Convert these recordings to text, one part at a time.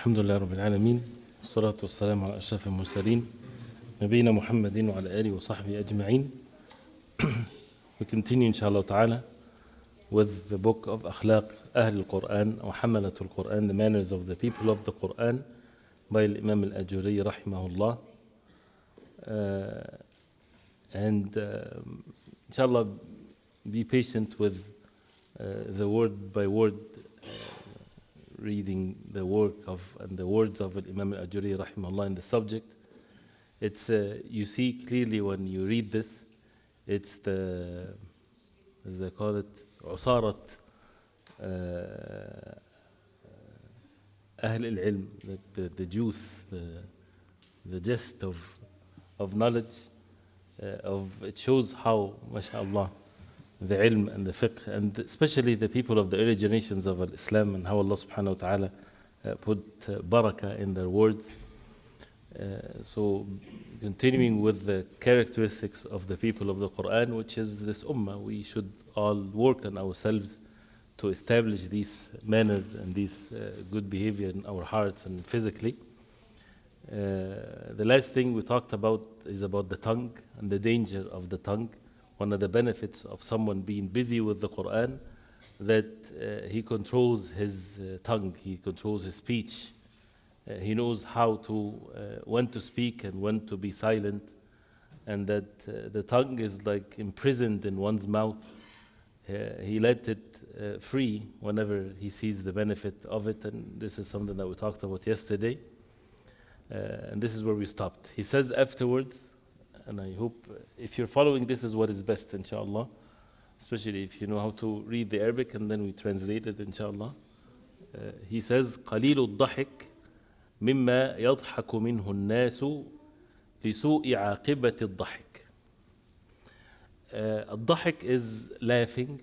الحمد لله رب العالمين والصلاة والسلام على أشرف المرسلين نبينا محمد وعلى آله وصحبه أجمعين. We continue inshallah ta'ala with the book of Akhlaq Ahl al-Quran or Hamalat al-Quran, the manners of the people of the Quran by Imam Al-Ajurri rahimahullah. And inshallah be patient with the word by word reading the work of and the words of Imam Al-Ajurri rahimahullah in the subject. It's you see clearly when you read this, it's the, as they call it, عصارة أهل العلم, the juice, the gist of knowledge. It shows how, mashallah, the ilm and the fiqh, and especially the people of the early generations of Islam, and how Allah subhanahu wa ta'ala put barakah in their words. So continuing with the characteristics of the people of the Qur'an, which is this ummah, we should all work on ourselves to establish these manners and these good behavior in our hearts and physically. The last thing we talked about is about the tongue and the danger of the tongue. One of the benefits of someone being busy with the Qur'an, that he controls his tongue, he controls his speech. He knows how to, when to speak and when to be silent, and that the tongue is like imprisoned in one's mouth. He let it free whenever he sees the benefit of it, and this is something that we talked about yesterday. And this is where we stopped. He says afterwards, and I hope if you're following this is what is best, inshallah, especially if you know how to read the Arabic, and then we translate it, inshallah. He says, قَلِيلُ الضَّحِكِ مما يضحك منه الناس لسوء عاقبة الضحك. الضحك is laughing.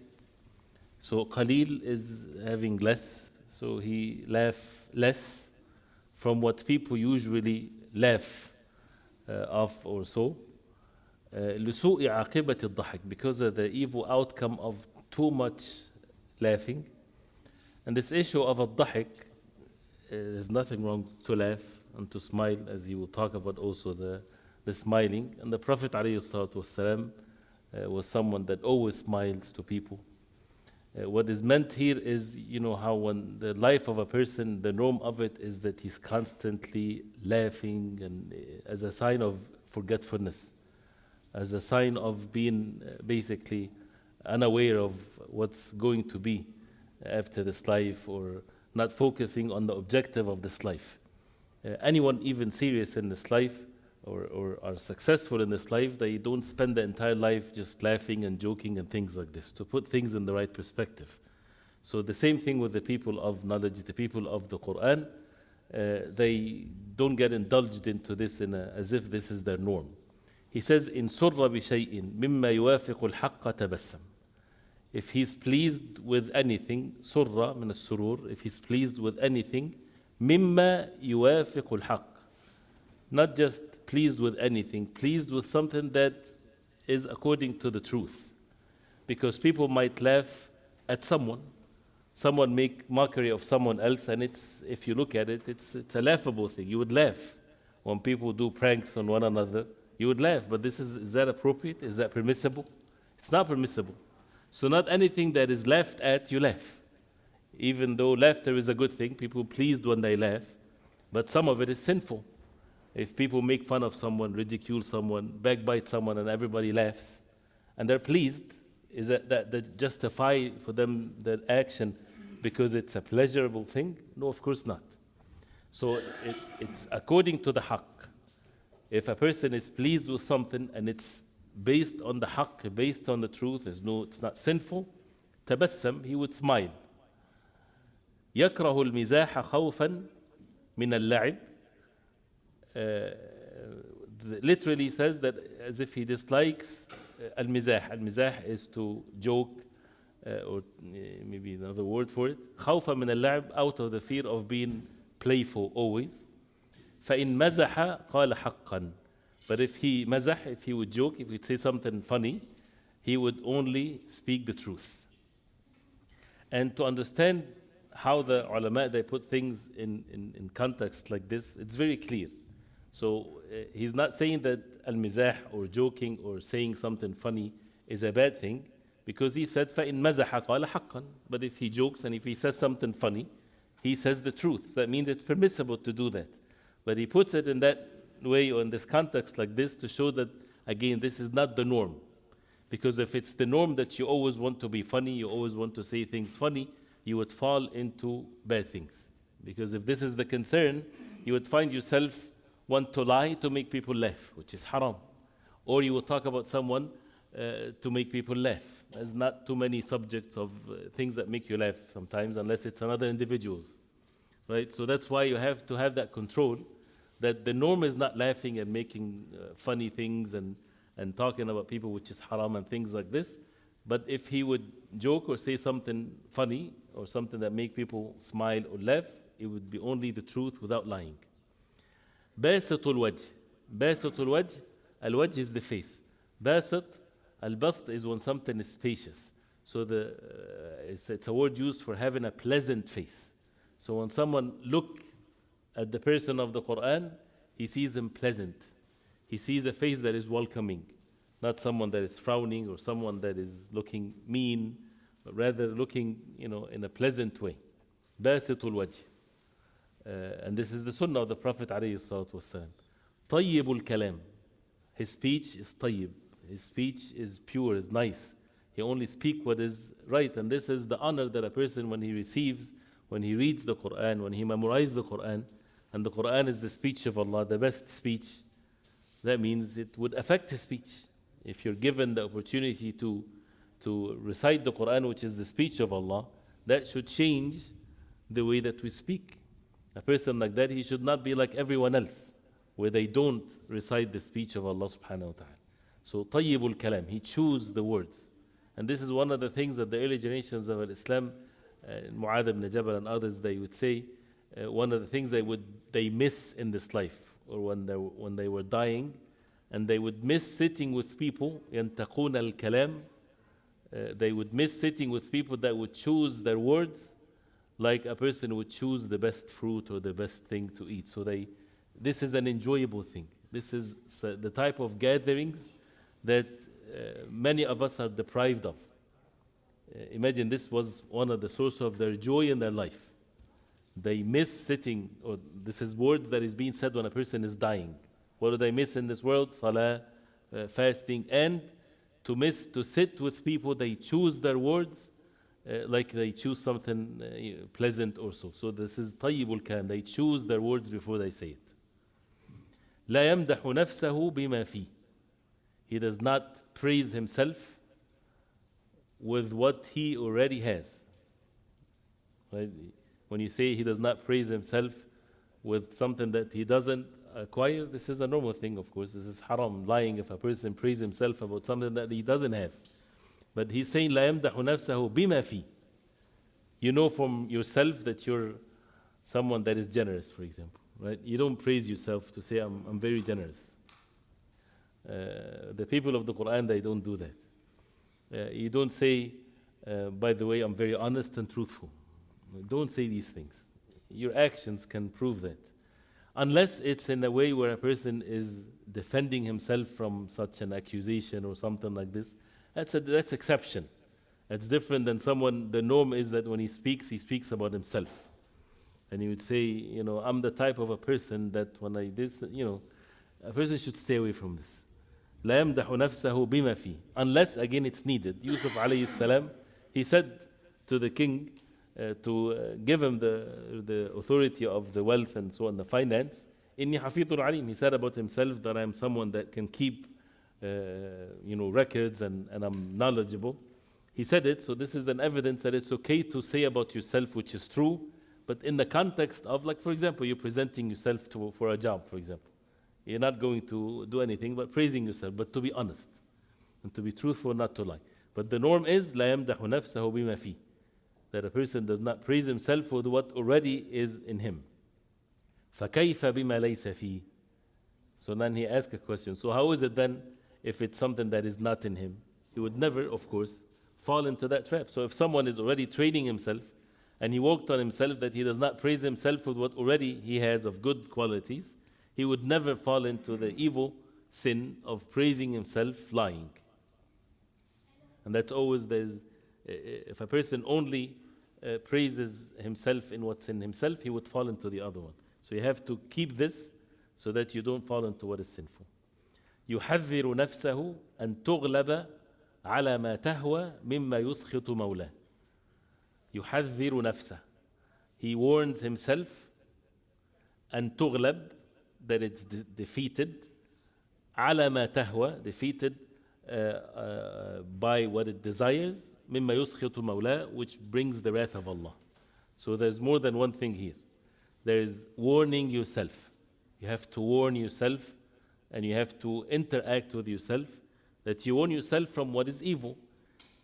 So qalil is having less. So he laugh less from what people usually laugh of or so. لسوء عاقبة الضحك, because of the evil outcome of too much laughing. And this issue of الضحك, there's nothing wrong to laugh and to smile, as he will talk about also the smiling. And the Prophet ﷺ was someone that always smiles to people. What is meant here is, you know, how when the life of a person, the norm of it is that he's constantly laughing, and as a sign of forgetfulness, as a sign of being basically unaware of what's going to be after this life, or not focusing on the objective of this life. Anyone even serious in this life or are successful in this life, they don't spend the entire life just laughing and joking and things like this, to put things in the right perspective. So the same thing with the people of knowledge, the people of the Qur'an, they don't get indulged into this as if this is their norm. He says, إن سر بشيء مما يوافق الحق تبسم. If he's pleased with anything, surra min al-surur, if he's pleased with anything, mimma yuwafiq al-haq. Not just pleased with anything, pleased with something that is according to the truth. Because people might laugh at someone make mockery of someone else, and it's, if you look at it, it's a laughable thing. You would laugh. When people do pranks on one another, you would laugh. But is that appropriate? Is that permissible? It's not permissible. So not anything that is laughed at, you laugh. Even though laughter is a good thing, people are pleased when they laugh, but some of it is sinful. If people make fun of someone, ridicule someone, backbite someone, and everybody laughs, and they're pleased, is that justify for them that action because it's a pleasurable thing? No, of course not. So it's according to the haqq. If a person is pleased with something and it's based on the haqq, based on the truth, it's not sinful, tabassam, he would smile. يكره المزاح خوفا من اللعب. Literally says that as if he dislikes al-mizah. Al-mizah is to joke, or maybe another word for it. خوفا من اللعب, out of the fear of being playful always. فإن مزح قال حقا. But if he mazah, if he would joke, if he would say something funny, he would only speak the truth. And to understand how the ulama, they put things in context like this, it's very clear. So he's not saying that al-mizah or joking or saying something funny is a bad thing, because he said فَإِن مَزَحَ قَالَ حَقًّا. But if he jokes and if he says something funny, he says the truth. So that means it's permissible to do that. But he puts it in that way or in this context like this to show that, again, this is not the norm. Because if it's the norm that you always want to be funny, you always want to say things funny, you would fall into bad things. Because if this is the concern, you would find yourself want to lie to make people laugh, which is haram. Or you will talk about someone to make people laugh. There's not too many subjects of things that make you laugh sometimes, unless it's another individual's. Right? So that's why you have to have that control, that the norm is not laughing and making funny things and talking about people, which is haram and things like this. But if he would joke or say something funny or something that make people smile or laugh, it would be only the truth without lying. باسط الوجه. باسط الوجه. Al-wajh is the face. Basit, al-bast is when something is spacious. So it's a word used for having a pleasant face. So when someone look at the person of the Qur'an, he sees him pleasant. He sees a face that is welcoming, not someone that is frowning or someone that is looking mean, but rather looking, in a pleasant way. Basitul wajh. And this is the sunnah of the Prophet alayhi salatu wasalam. Tayyibul kalam. His speech is tayyib. His speech is pure, is nice. He only speaks what is right. And this is the honor that a person, when he receives, when he reads the Qur'an, when he memorizes the Qur'an, and the Qur'an is the speech of Allah, the best speech, that means it would affect his speech. If you're given the opportunity to recite the Qur'an, which is the speech of Allah, that should change the way that we speak. A person like that, he should not be like everyone else, where they don't recite the speech of Allah subhanahu wa ta'ala. So, tayyibul kalam, he chooses the words. And this is one of the things that the early generations of Islam, Mu'adh ibn Jabal and others, they would say, one of the things they miss in this life, or when they were dying, and they would miss sitting with people, يَنْتَقُونَ الْكَلَامِ, they would miss sitting with people that would choose their words like a person would choose the best fruit or the best thing to eat. So this is an enjoyable thing. This is the type of gatherings that many of us are deprived of. Imagine this was one of the sources of their joy in their life. They miss sitting, or this is words that is being said when a person is dying. What do they miss in this world? Salah, fasting, and to sit with people, they choose their words like they choose something pleasant or so. So this is tayyibul kalam. They choose their words before they say it. لا يمدح نفسه بما فيه. He does not praise himself with what he already has. Right? When you say he does not praise himself with something that he doesn't acquire, this is a normal thing, of course. This is haram, lying if a person praises himself about something that he doesn't have. But he's saying, لا يمدح نفسه بما فيه. You know from yourself that you're someone that is generous, for example. Right? You don't praise yourself to say, I'm very generous. The people of the Qur'an, they don't do that. You don't say, by the way, I'm very honest and truthful. Don't say these things. Your actions can prove that. Unless it's in a way where a person is defending himself from such an accusation or something like this. That's exception. It's different than someone, the norm is that when he speaks about himself. And he would say, I'm the type of a person that when I this, a person should stay away from this. لا يمدح نفسه بما فيه. Unless, again, it's needed. Yusuf alayhi salam, he said to the king to give him the authority of the wealth and so on, the finance. إني حفيظ عليم. He said about himself that I am someone that can keep records and I'm knowledgeable. He said it, so this is an evidence that it's okay to say about yourself, which is true, but in the context of, like, for example, you're presenting yourself for a job, for example. You're not going to do anything but praising yourself, but to be honest and to be truthful, not to lie. But the norm is لا يمدح نفسه بما فيه, that a person does not praise himself with what already is in him. فكيف بما ليس فيه. So then he asked a question. So how is it then if it's something that is not in him? He would never, of course, fall into that trap. So if someone is already training himself and he worked on himself that he does not praise himself with what already he has of good qualities, he would never fall into the evil sin of praising himself lying. And that's always if a person only praises himself in what's in himself, he would fall into the other one. So you have to keep this so that you don't fall into what is sinful. يحذر نفسه أن تغلب على ما تهوى مما يسخط مولاه. يحذر نفسه. He warns himself أن تغلب, that it's defeated, على ما تهوى, defeated by what it desires, مما يسخط مولاه, which brings the wrath of Allah. So there's more than one thing here. There is warning yourself. You have to warn yourself, and you have to interact with yourself, that you warn yourself from what is evil.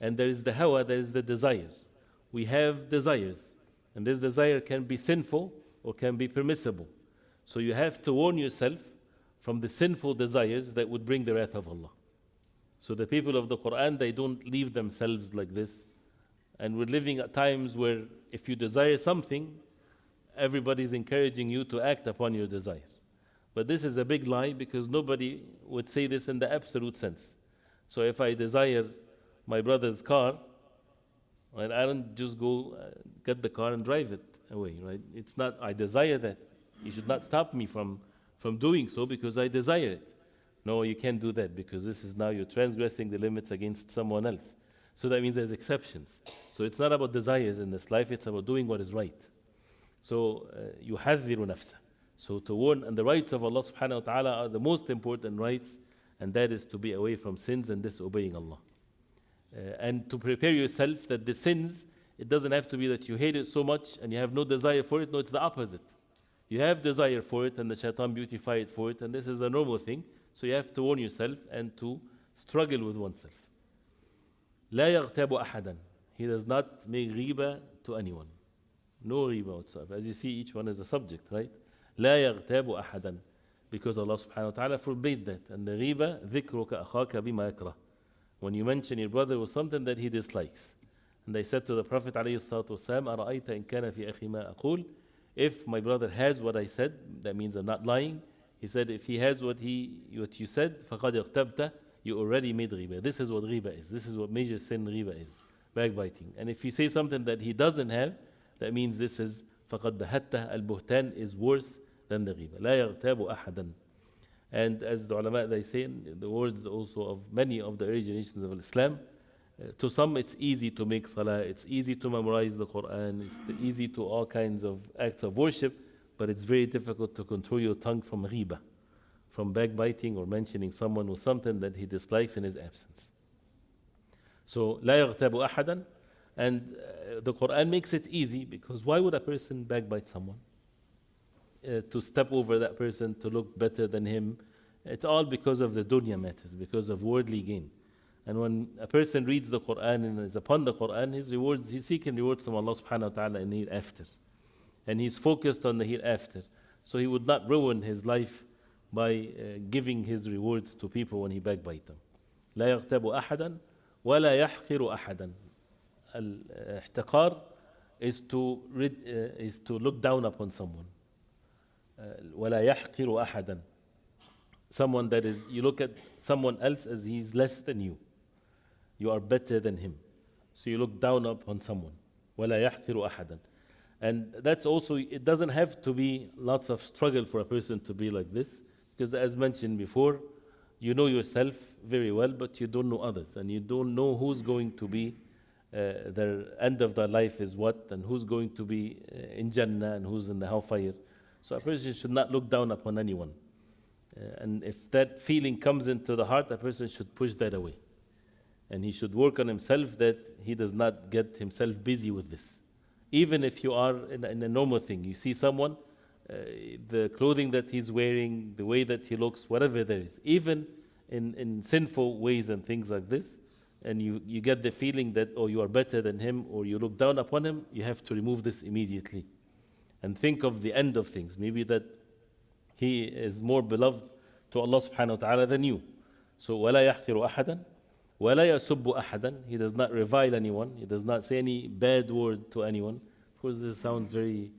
And there is the hawa, there is the desire. We have desires, and this desire can be sinful or can be permissible. So you have to warn yourself from the sinful desires that would bring the wrath of Allah. So the people of the Qur'an, they don't leave themselves like this. And we're living at times where if you desire something, everybody's encouraging you to act upon your desire. But this is a big lie, because nobody would say this in the absolute sense. So if I desire my brother's car, right, I don't just go get the car and drive it away, right? It's not, I desire that. You should not stop me from doing so because I desire it. No, you can't do that, because this is now you're transgressing the limits against someone else. So that means there's exceptions. So it's not about desires in this life, it's about doing what is right. So, يُحَذِّرُ نَفْسَهُ. So to warn, and the rights of Allah subhanahu wa ta'ala are the most important rights, and that is to be away from sins and disobeying Allah. And to prepare yourself that the sins, it doesn't have to be that you hate it so much and you have no desire for it. No, it's the opposite. You have desire for it, and the shaitan beautify it for it, and this is a normal thing. So you have to warn yourself and to struggle with oneself. لا يغتاب أحدا. He does not make ghiba to anyone. No ghiba whatsoever. As you see, each one is a subject, right? لا يغتاب أحدا. Because Allah subhanahu wa ta'ala forbade that. And the ghiba, ذكرك أخاك بما يكره. When you mention your brother with something that he dislikes. And they said to the Prophet عليه الصلاة والسلام, أرأيت إن كان في أخي ما أقول. If my brother has what I said, that means I'm not lying. He said, if he has what you said, فَقَدْ اغْتَبْتَ, you already made ghiba. This is what ghiba is. This is what major sin ghiba is. Backbiting. And if you say something that he doesn't have, that means this is فَقَدْ بَهَتَّهُ. Al-buhtan is worse than the ghiba. لَا يَغْتَابُ أَحَدًا. And as the ulama, they say, the words also of many of the originations of Islam, to some it's easy to make salah, it's easy to memorize the Qur'an, it's easy to all kinds of acts of worship, but it's very difficult to control your tongue from ghiba, from backbiting or mentioning someone with something that he dislikes in his absence. So, لا يغتاب أحدا. And the Qur'an makes it easy, because why would a person backbite someone? To step over that person, to look better than him. It's all because of the dunya matters, because of worldly gain. And when a person reads the Qur'an and is upon the Qur'an, he's seeking rewards from Allah subhanahu wa ta'ala in the hereafter. And he's focused on the hereafter. So he would not ruin his life by giving his rewards to people when he backbite them. لا يغتاب أحدا ولا يحقر أحدا. الاحتقار is to look down upon someone. ولا يحقر أحدا. Someone that is, you look at someone else as he's less than you. You are better than him. So you look down upon someone. ولا يحقر أحدا. And that's also, it doesn't have to be lots of struggle for a person to be like this, because as mentioned before, you know yourself very well, but you don't know others, and you don't know who's going to be, their end of their life is what, and who's going to be in Jannah and who's in the hellfire. So a person should not look down upon anyone. And if that feeling comes into the heart, a person should push that away. And he should work on himself that he does not get himself busy with this. Even if you are in a normal thing, you see someone, the clothing that he's wearing, the way that he looks, whatever there is, even in sinful ways and things like this, and you get the feeling that, oh, you are better than him, or you look down upon him, you have to remove this immediately. And think of the end of things. Maybe that he is more beloved to Allah subhanahu wa ta'ala than you. So, وَلَا يَحْقِرُ أَحَدًا وَلَا يَسُبُّ أَحَدًا. He does not revile anyone. He does not say any bad word to anyone. course, this sounds very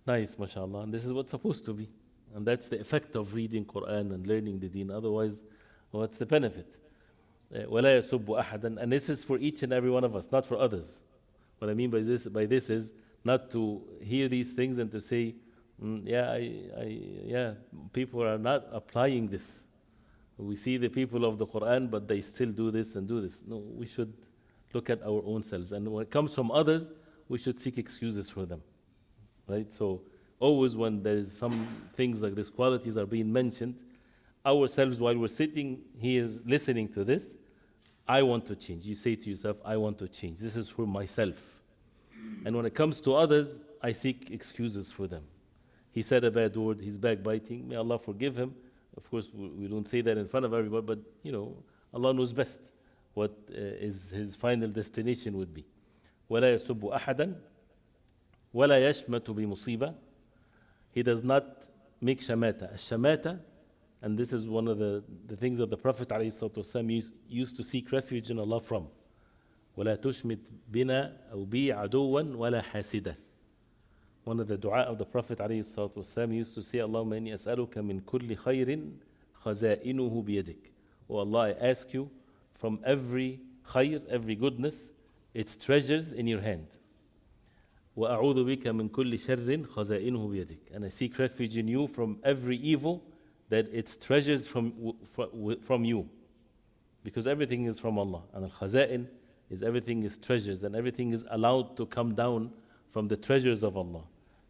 nice, mashallah, and this is what's supposed to be. And that's the effect of reading Quran and learning the deen. Otherwise, what's the benefit? وَلَا يَسُبُّ أَحَدًا. And this is for each and every one of us, not for others. What I mean by this is not to hear these things and to say, yeah, people are not applying this. We see the people of the Quran, but they still do this and do this. No, we should look at our own selves. And when it comes from others, we should seek excuses for them. Right? So always when there is some things like these qualities are being mentioned, ourselves while we're sitting here listening to this, I want to change. You say to yourself, I want to change. This is for myself. And when it comes to others, I seek excuses for them. He said a bad word, he's backbiting, may Allah forgive him. Of course, we don't say that in front of everybody, but Allah knows best what is his final destination would be. وَلَا يَسُبُّ أَحَدًا وَلَا يَشْمَتُ بِمُصِيبَةٍ. He does not make shamata. Shamata, and this is one of the things that the Prophet ﷺ used to seek refuge in Allah from. وَلَا تُشْمِتْ بِنَا أَوْ بِي عَدُوًا وَلَا حَاسِدًا. One of the dua of the Prophet ﷺ used to say, Allahumma inni as'aluka min kulli khayrin khaza'inuhu biyadik. Oh Allah, I ask you from every khayr, every goodness, its treasures in your hand. وَأَعُوذُ بِكَ مِن كُلِّ شَرٍّ خَزَائِنُهُ بِيَدِكَ. And I seek refuge in you from every evil, that its treasures from you. Because everything is from Allah. And al-khaza'in is everything is treasures, and everything is allowed to come down from the treasures of Allah.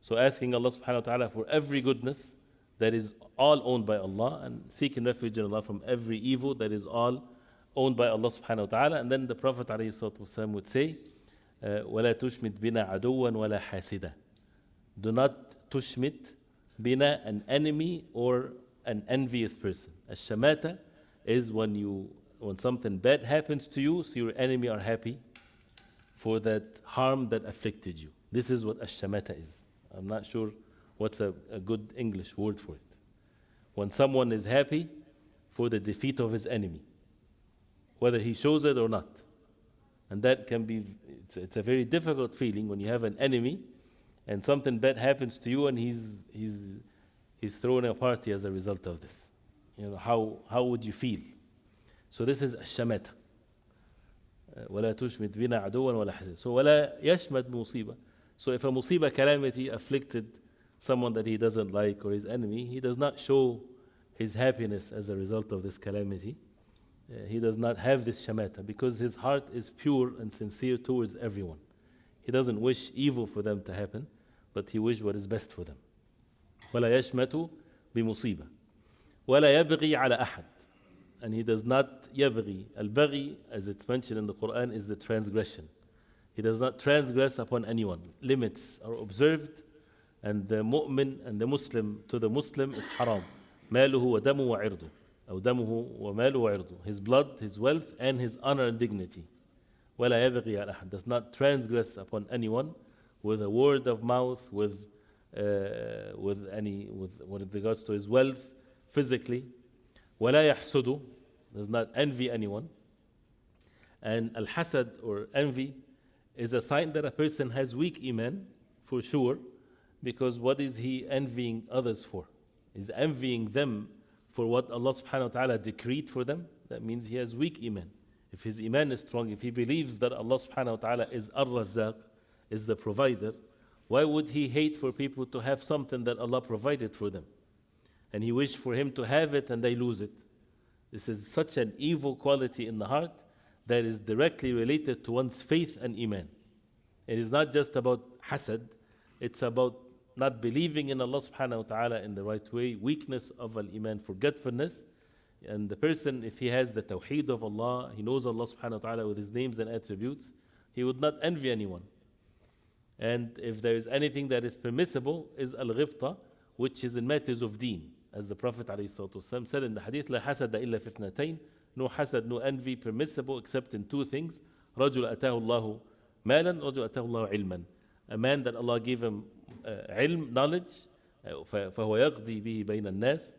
So asking Allah subhanahu wa ta'ala for every goodness that is all owned by Allah, and seeking refuge in Allah from every evil that is all owned by Allah subhanahu wa ta'ala. And then the Prophet ﷺ would say, وَلَا تُشْمِتْ بِنَا عَدُوًا وَلَا حَاسِدًا. Do not tushmit bina, an enemy or an envious person. Ash-shamata is when something bad happens to you, so your enemy are happy for that harm that afflicted you. This is what ash-shamata is. I'm not sure what's a good English word for it. When someone is happy for the defeat of his enemy, whether he shows it or not. And that can be, it's a very difficult feeling when you have an enemy and something bad happens to you and he's throwing a party as a result of this. How would you feel? So this is ash-shamata. وَلَا تُشْمِتْ بِنَا عَدُوًا وَلَا حَسَدًا. So وَلَا يَشْمَتْ مُصِيبًا. So if a musiba, calamity, afflicted someone that he doesn't like or his enemy, he does not show his happiness as a result of this calamity. He does not have this shamata because his heart is pure and sincere towards everyone. He doesn't wish evil for them to happen, but he wishes what is best for them. وَلَا يَشْمَتُ بِمُصِيبًا وَلَا يَبْغِي عَلَى أَحَدٍ. And he does not yabghi. Al-baghi, as it's mentioned in the Qur'an, is the transgression. He does not transgress upon anyone. Limits are observed, and the mu'min and the Muslim to the Muslim is haram. ماله ودمه وعرضه. أو دمه وماله وعرضه. His blood, his wealth, and his honor and dignity. ولا يبغي على أحد. Does not transgress upon anyone with a word of mouth, with regards to his wealth, physically. ولا يحسد. Does not envy anyone. And al-hasad, or envy, is a sign that a person has weak iman, for sure, because what is he envying others for? He's envying them for what Allah subhanahu wa ta'ala decreed for them. That means he has weak iman. If his iman is strong, if he believes that Allah subhanahu wa ta'ala is ar-razzaq, is the provider, why would he hate for people to have something that Allah provided for them? And he wished for him to have it and they lose it. This is such an evil quality in the heart that is directly related to one's faith and iman. It is not just about hasad, it's about not believing in Allah subhanahu wa ta'ala in the right way, weakness of al-iman, forgetfulness. And the person, if he has the tawheed of Allah, he knows Allah subhanahu wa ta'ala with his names and attributes, he would not envy anyone. And if there is anything that is permissible, is al-ghibta, which is in matters of deen. As the Prophet ﷺ said in the hadith, لا حسد إلا في اثنتين. No hasad, no envy permissible except in two things. رجل أتاه الله مالا, رجل أتاه الله علما. A man that Allah gave him ilm, knowledge, فهو يقضي به بين الناس.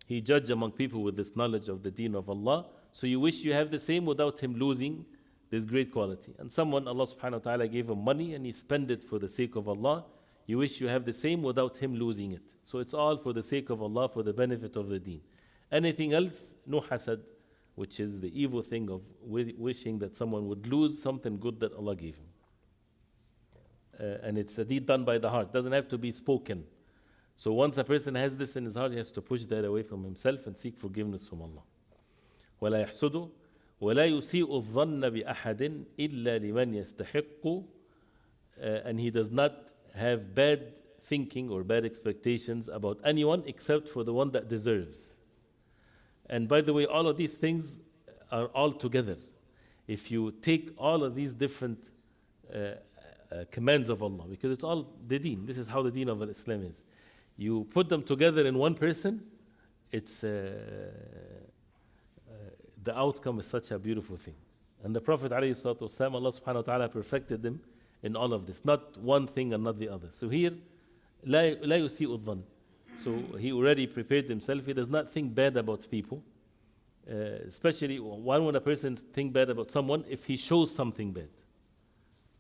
He judged among people with this knowledge of the deen of Allah. So you wish you have the same without him losing There's great quality. And someone, Allah subhanahu wa ta'ala gave him money and he spent it for the sake of Allah. You wish you have the same without him losing it. So it's all for the sake of Allah, for the benefit of the deen. Anything else, no hasad, which is the evil thing of wishing that someone would lose something good that Allah gave him. And it's a deed done by the heart. It doesn't have to be spoken. So once a person has this in his heart, he has to push that away from himself and seek forgiveness from Allah. وَلَا يَحْسُدُ وَلَا يُسِيءُ الظَّنَّ بِأَحَدٍ إِلَّا لِمَنْ يَسْتَحِقُّ And he does not have bad thinking or bad expectations about anyone except for the one that deserves. And by the way, all of these things are all together. If you take all of these different commands of Allah, because it's all the deen, this is how the deen of Islam is. You put them together in one person, it's the outcome is such a beautiful thing. And the Prophet ﷺ, Allah subhanahu wa ta'ala perfected them in all of this, not one thing and not the other. So here, لا يسيء الظن. So he already prepared himself. He does not think bad about people, especially when a person thinks bad about someone if he shows something bad,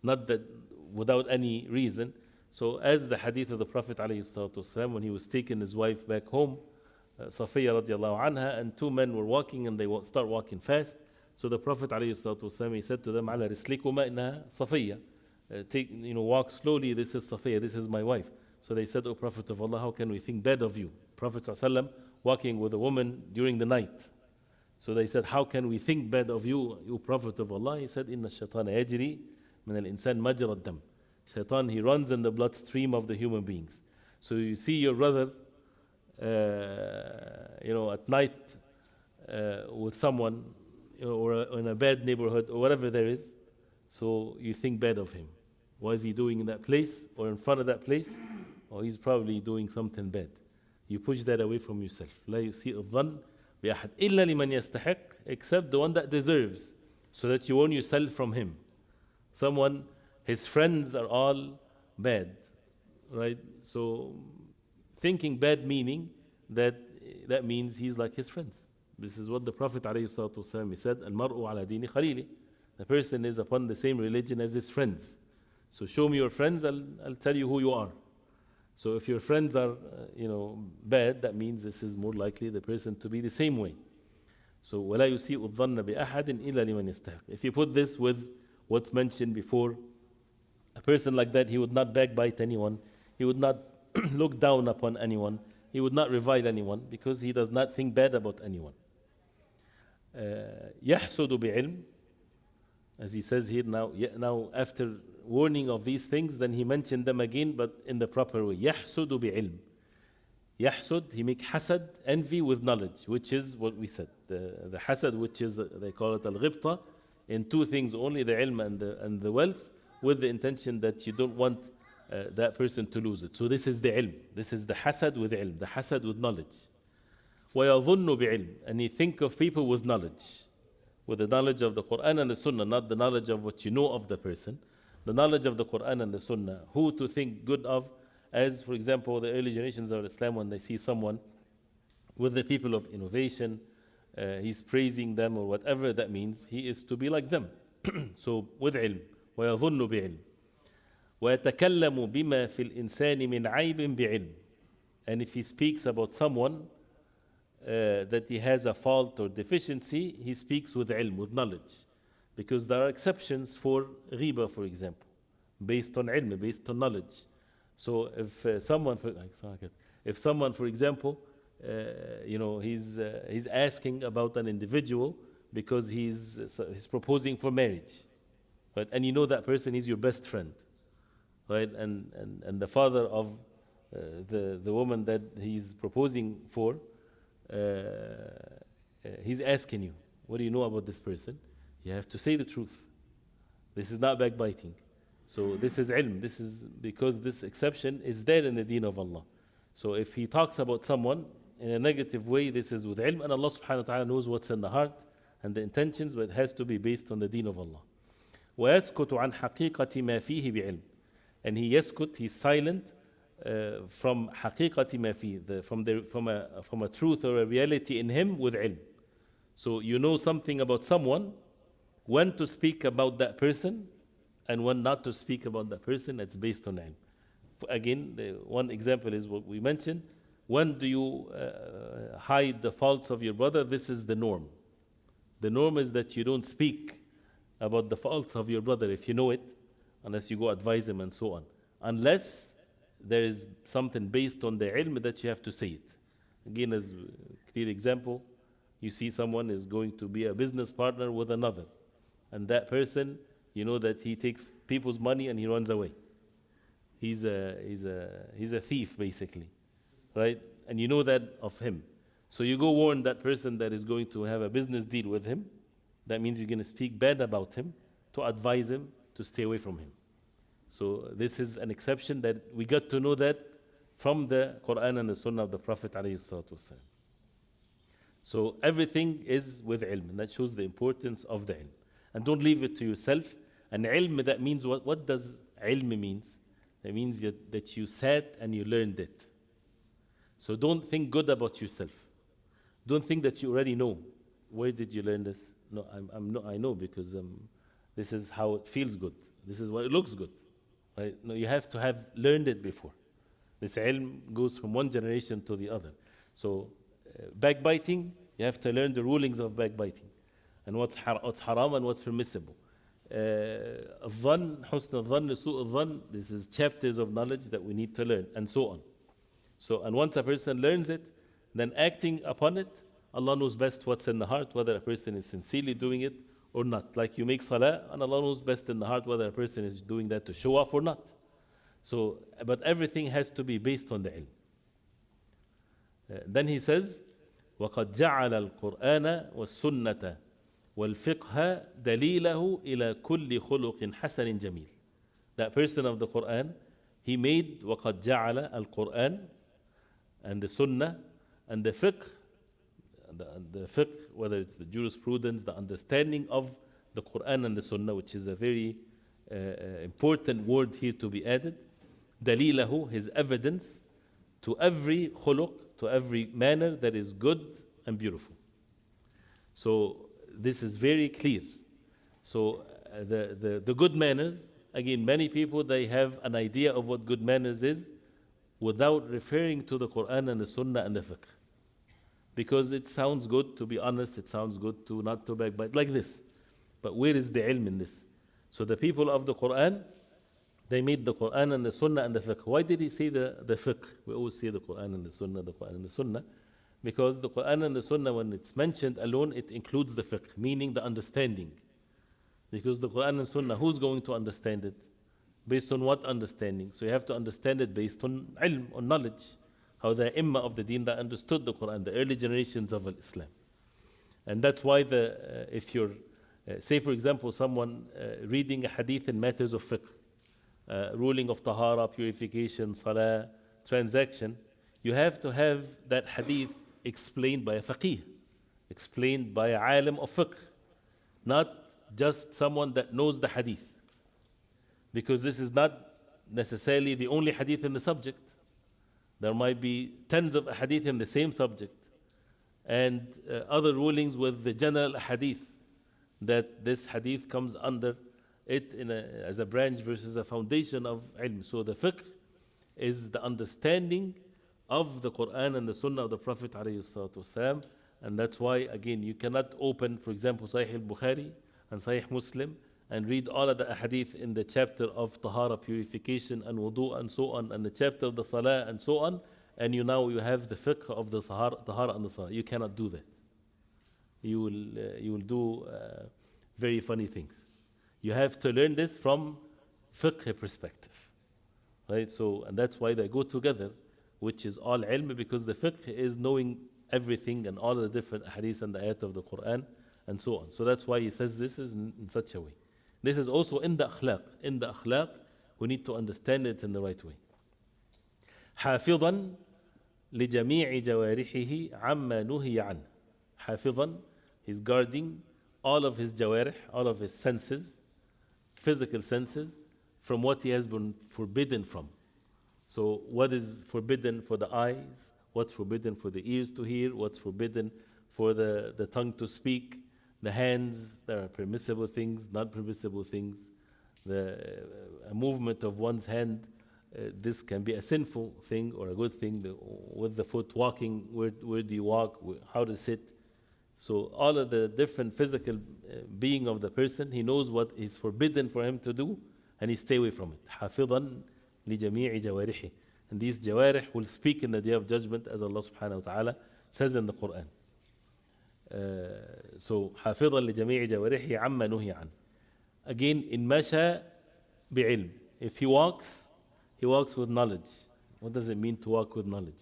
not that without any reason. So as the hadith of the Prophet ﷺ, when he was taking his wife back home, Safiya radiallahu anha, and two men were walking and they start walking fast. So the Prophet ﷺ, he said to them, "Ala rislikuma inna Safiya." Walk slowly, this is Safiya, this is my wife. So they said, "O Prophet of Allah, how can we think bad of you?" Prophet ﷺ walking with a woman during the night. So they said, "How can we think bad of you, you Prophet of Allah?" He said, "Inna shaitana yajri min al-insan majra ad-dam." Shaitan, he runs in the bloodstream of the human beings. So you see your brother, at night with someone, or in a bad neighborhood or whatever there is, so you think bad of him. What is he doing in that place or in front of that place? Or he's probably doing something bad. You push that away from yourself. لا يسيء الظن بأحد إلا لمن يستحق, except the one that deserves, so that you warn yourself from him. Someone, his friends are all bad, right? So thinking bad meaning that means he's like his friends. This is what the Prophet ﷺ said, "Al-mar'u ala dini khalili." The person is upon the same religion as his friends. So show me your friends, I'll tell you who you are. So if your friends are, bad, that means this is more likely the person to be the same way. So وَلَا يُسِيءُ الظَّنَّ بِأَحَدٍ إِلَّا لِمَنْ يَسْتَحِقُ. If you put this with what's mentioned before, a person like that, he would not backbite anyone. He would not look down upon anyone. He would not revile anyone because he does not think bad about anyone. يَحْسُدُ بِعِلْمٍ. As he says here now after warning of these things, then he mentioned them again, but in the proper way. يَحْسُدُ بِعِلْمٍ. Yahsud, he make hasad, envy with knowledge, which is what we said. The hasad, which is, they call it al-ghibta, in two things only, the ilm and the wealth, with the intention that you don't want that person to lose it. So this is the ilm. This is the hasad with ilm, the hasad with knowledge. وَيَظُنُّ بِعِلْمٍ. And he think of people with knowledge, with the knowledge of the Qur'an and the Sunnah, not the knowledge of what you know of the person. The knowledge of the Qur'an and the Sunnah, who to think good of, as for example the early generations of Islam, when they see someone with the people of innovation, he's praising them or whatever that means, he is to be like them. So with ilm, وَيَظُنُّ بِعِلْمٍ وَيَتَكَلَّمُ بِمَا فِي الْإِنسَانِ مِنْ عَيْبٍ بِعِلْمٍ. And if he speaks about someone that he has a fault or deficiency, he speaks with ilm, with knowledge. Because there are exceptions for ghiba, for example, based on ilm, based on knowledge. So if someone, for example, he's asking about an individual because he's proposing for marriage, right? And you know that person is your best friend, right? And the father of the woman that he's proposing for, he's asking you, what do you know about this person? You have to say the truth. This is not backbiting. So this is ilm. This is because this exception is there in the deen of Allah. So if he talks about someone in a negative way, this is with ilm, and Allah subhanahu wa ta'ala knows what's in the heart and the intentions, but it has to be based on the deen of Allah. وَيَسْكُتُ عَنْ حَقِيقَةِ مَا فِيهِ بِعِلْمٍ. And he yaskut, he's silent from حَقِيقَةِ مَا فِيهِ, from a truth or a reality in him with ilm. So you know something about someone, when to speak about that person and when not to speak about that person, it's based on ilm. Again, the one example is what we mentioned. When do you hide the faults of your brother? This is the norm. The norm is that you don't speak about the faults of your brother if you know it, unless you go advise him and so on. Unless there is something based on the ilm that you have to say it. Again, as a clear example, you see someone is going to be a business partner with another, and that person, you know that he takes people's money and he runs away. He's a thief, basically, right? And you know that of him. So you go warn that person that is going to have a business deal with him. That means you're going to speak bad about him, to advise him to stay away from him. So this is an exception that we got to know that from the Qur'an and the Sunnah of the Prophet ﷺ. So everything is with ilm, and that shows the importance of the ilm. And don't leave it to yourself. And ilm, that means what does ilm means? That means that you sat and you learned it. So don't think good about yourself. Don't think that you already know. Where did you learn this? No, I know because this is how it feels good. This is what it looks good. Right? No, you have to have learned it before. This ilm goes from one generation to the other. So backbiting, you have to learn the rulings of backbiting and what's haram and what's permissible. Dhann, husn al-dhann, su' al-dhann, this is chapters of knowledge that we need to learn, and so on. So, and once a person learns it, then acting upon it, Allah knows best what's in the heart, whether a person is sincerely doing it or not. Like you make salah, and Allah knows best in the heart whether a person is doing that to show off or not. So, but everything has to be based on the ilm. Then he says, وَقَدْ جَعَلَ الْقُرْآنَ وَالسُّنَّةَ وَالْفِقْهَ دَلِيلَهُ إِلَى كُلِّ خُلُقٍ حَسَنٍ جَمِيلٍ. That person of the Qur'an, he made وَقَدْ جَعَلَ الْقُرْآنَ and the Sunnah and the fiqh, the fiqh, whether it's the jurisprudence, the understanding of the Qur'an and the Sunnah, which is a very important word here to be added. Dalilahu, his evidence to every khuluq, to every manner that is good and beautiful. So this is very clear. So the good manners, again, many people, they have an idea of what good manners is without referring to the Qur'an and the Sunnah and the fiqh. Because it sounds good, to be honest, it sounds good to not to backbite, like this. But where is the ilm in this? So the people of the Qur'an, they made the Qur'an and the Sunnah and the fiqh. Why did he say the fiqh? We always say the Qur'an and the Sunnah, the Qur'an and the Sunnah. Because the Qur'an and the Sunnah, when it's mentioned alone, it includes the fiqh, meaning the understanding. Because the Qur'an and Sunnah, who's going to understand it? Based on what understanding? So you have to understand it based on ilm, on knowledge. How the Imam of the Deen that understood the Qur'an, the early generations of Islam. And that's why if you're, say for example, someone reading a hadith in matters of fiqh, ruling of tahara, purification, salah, transaction, you have to have that hadith explained by a faqih, explained by a alim of fiqh, not just someone that knows the hadith. Because this is not necessarily the only hadith in the subject. There might be tens of hadith in the same subject, and other rulings with the general hadith, that this hadith comes under it as a branch versus a foundation of ilm. So the fiqh is the understanding of the Qur'an and the Sunnah of the Prophet ﷺ, and that's why, again, you cannot open, for example, Sahih al-Bukhari and Sahih Muslim and read all of the hadith in the chapter of tahara, purification and wudu and so on, and the chapter of the salah and so on, and you have the fiqh of the tahara and the salah. You cannot do that. You will do very funny things. You have to learn this from fiqh perspective, right? So, and that's why they go together, which is all ilm, because the fiqh is knowing everything and all the different hadith and the ayat of the Qur'an and so on. So that's why he says this is in such a way. This is also in the akhlaq. In the akhlaq, we need to understand it in the right way. حافظا لجميع جوارحه عما نهي عنه. حافظا, he's guarding all of his jawarih, all of his senses, physical senses, from what he has been forbidden from. So what is forbidden for the eyes, what's forbidden for the ears to hear, what's forbidden for the tongue to speak, the hands, there are permissible things, not permissible things. The a movement of one's hand, this can be a sinful thing or a good thing. With the foot walking, where do you walk, how to sit. So all of the different physical being of the person, he knows what is forbidden for him to do, and he stay away from it. حافظا لجميع جوارحه. And these jawarih will speak in the day of judgment, as Allah subhanahu wa ta'ala says in the Qur'an. So حافظا لجميع جوارحه عما نهي عنه. Again, in مشى بعلم. If he walks with knowledge. What does it mean to walk with knowledge?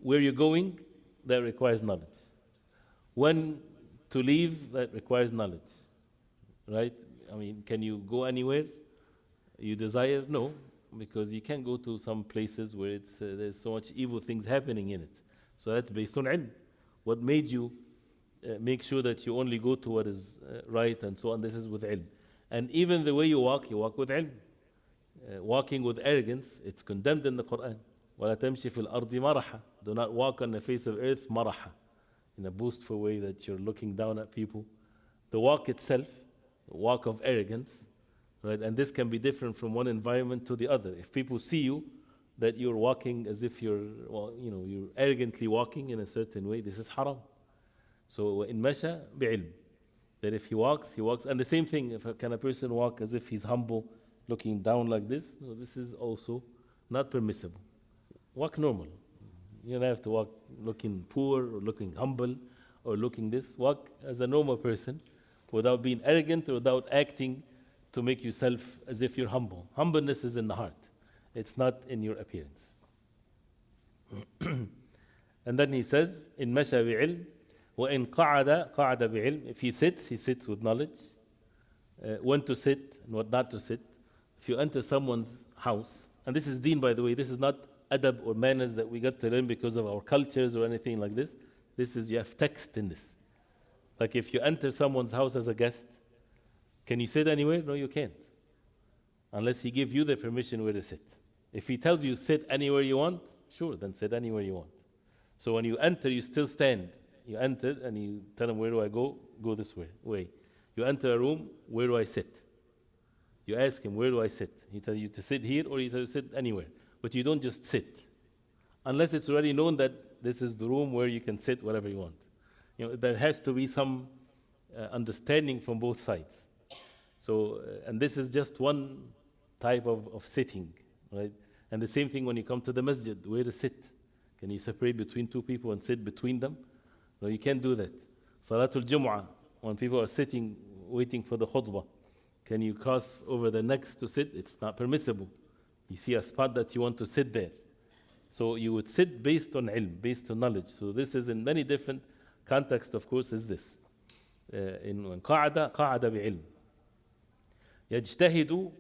Where you're going, that requires knowledge. When to leave, that requires knowledge. Right? I mean, can you go anywhere you desire? No, because you can't go to some places where there's so much evil things happening in it. So that's based on ilm. What made you make sure that you only go to what is right and so on? This is with ilm. And even the way you walk with ilm. Walking with arrogance, it's condemned in the Qur'an. وَلَا تَمْشِ فِي الْأَرْضِ مَرَحًا. Do not walk on the face of earth maraha, in a boastful way that you're looking down at people. The walk itself, the walk of arrogance, right? And this can be different from one environment to the other. If people see you, that you're walking as if you're arrogantly walking in a certain way, this is haram. So in masha bi'ilm, that if he walks, and the same thing, can a person walk as if he's humble, looking down like this? No, this is also not permissible. Walk normal. You don't have to walk looking poor or looking humble or looking this. Walk as a normal person without being arrogant or without acting to make yourself as if you're humble. Humbleness is in the heart. It's not in your appearance. And then he says, in masha bi'ilm, وَإِنْ قَعَدَ بِعِلْم. If he sits with knowledge. When to sit and what not to sit. If you enter someone's house, and this is deen, by the way, this is not adab or manners that we got to learn because of our cultures or anything like this. This is, you have text in this. Like if you enter someone's house as a guest, can you sit anywhere? No, you can't. Unless he gives you the permission where to sit. If he tells you sit anywhere you want, sure, then sit anywhere you want. So when you enter, you still stand. You enter and you tell him, where do I go? Go this way. You enter a room, where do I sit? You ask him, where do I sit? He tells you to sit here, or he tells you to sit anywhere. But you don't just sit. Unless it's already known that this is the room where you can sit whatever you want. There has to be some understanding from both sides. So, and this is just one type of sitting, right? And the same thing when you come to the masjid, where to sit. Can you separate between two people and sit between them? No, you can't do that. Salatul Jum'ah, when people are sitting, waiting for the khutbah, can you cross over the necks to sit? It's not permissible. You see a spot that you want to sit there. So you would sit based on ilm, based on knowledge. So this is in many different contexts, of course, is this. In قَعَدَ بِعِلْم. يَجْتَهِدُ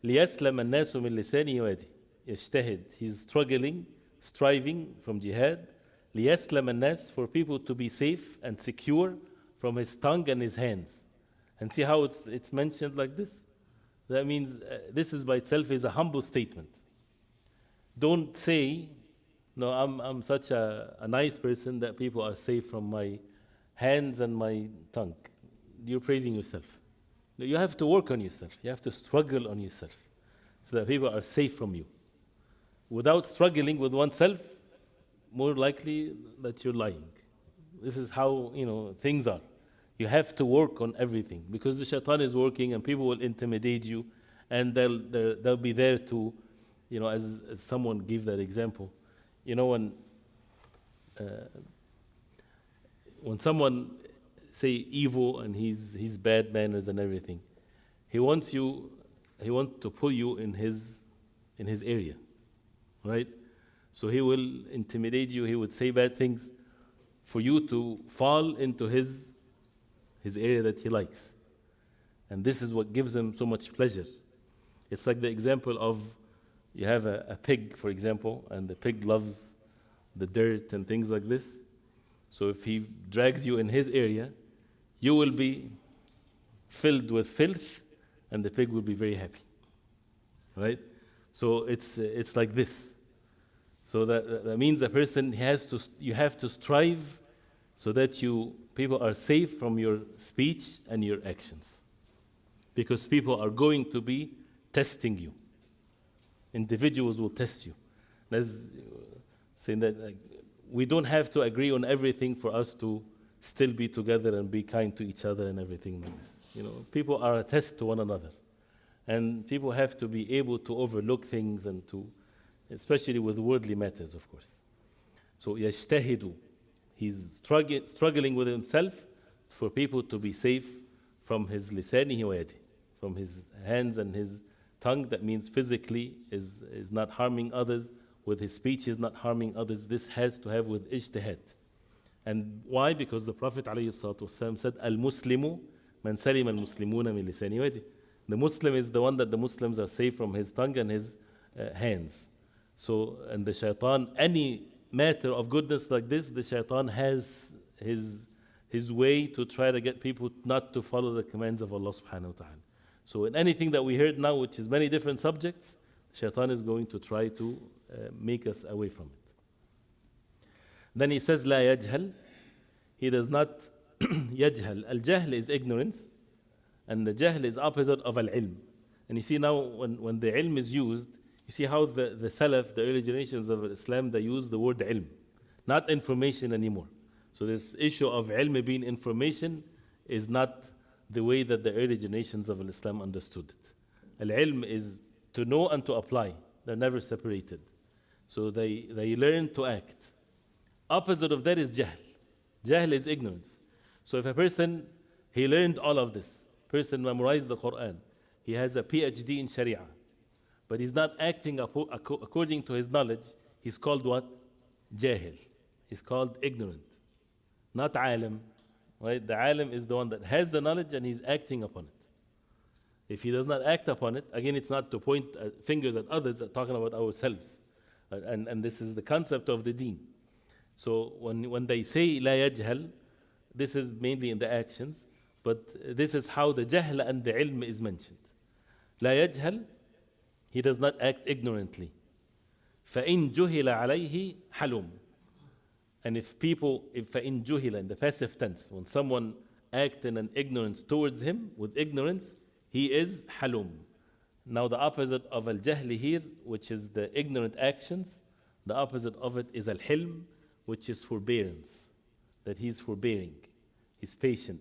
لِيَسْلَمَ النَّاسُ مِنْ لِسَانِهِ وَيَدِهِ. يجتهد. He's struggling, striving from jihad. لِيَسْلَمَ النَّاسِ. For people to be safe and secure from his tongue and his hands. And see how it's mentioned like this? That means this is by itself is a humble statement. Don't say, no, I'm such a nice person that people are safe from my hands and my tongue. You're praising yourself. No, you have to work on yourself. You have to struggle on yourself so that people are safe from you. Without struggling with oneself, more likely that you're lying. This is how things are. You have to work on everything because the shaitan is working and people will intimidate you and they'll be there to, as someone gave that example. When someone say evil and he's bad manners and everything, he wants to pull you in his area, right? So he will intimidate you, he would say bad things for you to fall into his area that he likes. And this is what gives him so much pleasure. It's like the example of, you have a pig, for example, and the pig loves the dirt and things like this. So if he drags you in his area, you will be filled with filth, and the pig will be very happy. Right? So it's like this. So that means a person you have to strive so that people are safe from your speech and your actions. Because people are going to be testing you. Individuals will test you. That's saying that like, we don't have to agree on everything for us to still be together and be kind to each other and everything like this. People are a test to one another. And people have to be able to overlook things and to, especially with worldly matters, of course. So يجتهد, he's struggling with himself for people to be safe from his lisanihi wa yadihi, from his hands and his tongue. That means physically is not harming others. With his speech is not harming others. This has to have with ijtihad. And why? Because the Prophet ﷺ said, Al-Muslimu man salima al-Muslimuna min lisani wa yadihi. The Muslim is the one that the Muslims are safe from his tongue and his hands. So, and the shaitan, any matter of goodness like this, the shaitan has his way to try to get people not to follow the commands of Allah subhanahu wa ta'ala. So in anything that we heard now, which is many different subjects, shaitan is going to try to make us away from it. Then he says, لا يجهل. He does not يجهل. Al-jahl is ignorance, and the jahl is opposite of al-ilm. And you see now, when the ilm is used, you see how the Salaf, the early generations of Islam, they use the word ilm, not information anymore. So this issue of ilm being information is not the way that the early generations of Islam understood it. Al-ilm is to know and to apply. They're never separated. So they learn to act. Opposite of that is jahl. Jahl is ignorance. So if a person, he learned all of this, person memorized the Qur'an, he has a PhD in Sharia, but he's not acting according to his knowledge, he's called what? Jahil. He's called ignorant. Not alim. Right? The alim is the one that has the knowledge and he's acting upon it. If he does not act upon it, again, it's not to point fingers at others, talking about ourselves. And this is the concept of the deen. So when they say la yajhal, this is mainly in the actions, but this is how the jahl and the ilm is mentioned. La yajhal, he does not act ignorantly. فَإِن جُهِلَ عَلَيْهِ حَلُمْ. And if فَإِن جُهِلَ, in the passive tense, when someone acts in an ignorance towards him, with ignorance, he is halum. Now the opposite of al-jahli here, which is the ignorant actions, the opposite of it is al-hilm, which is forbearance. That he's forbearing, he's patient.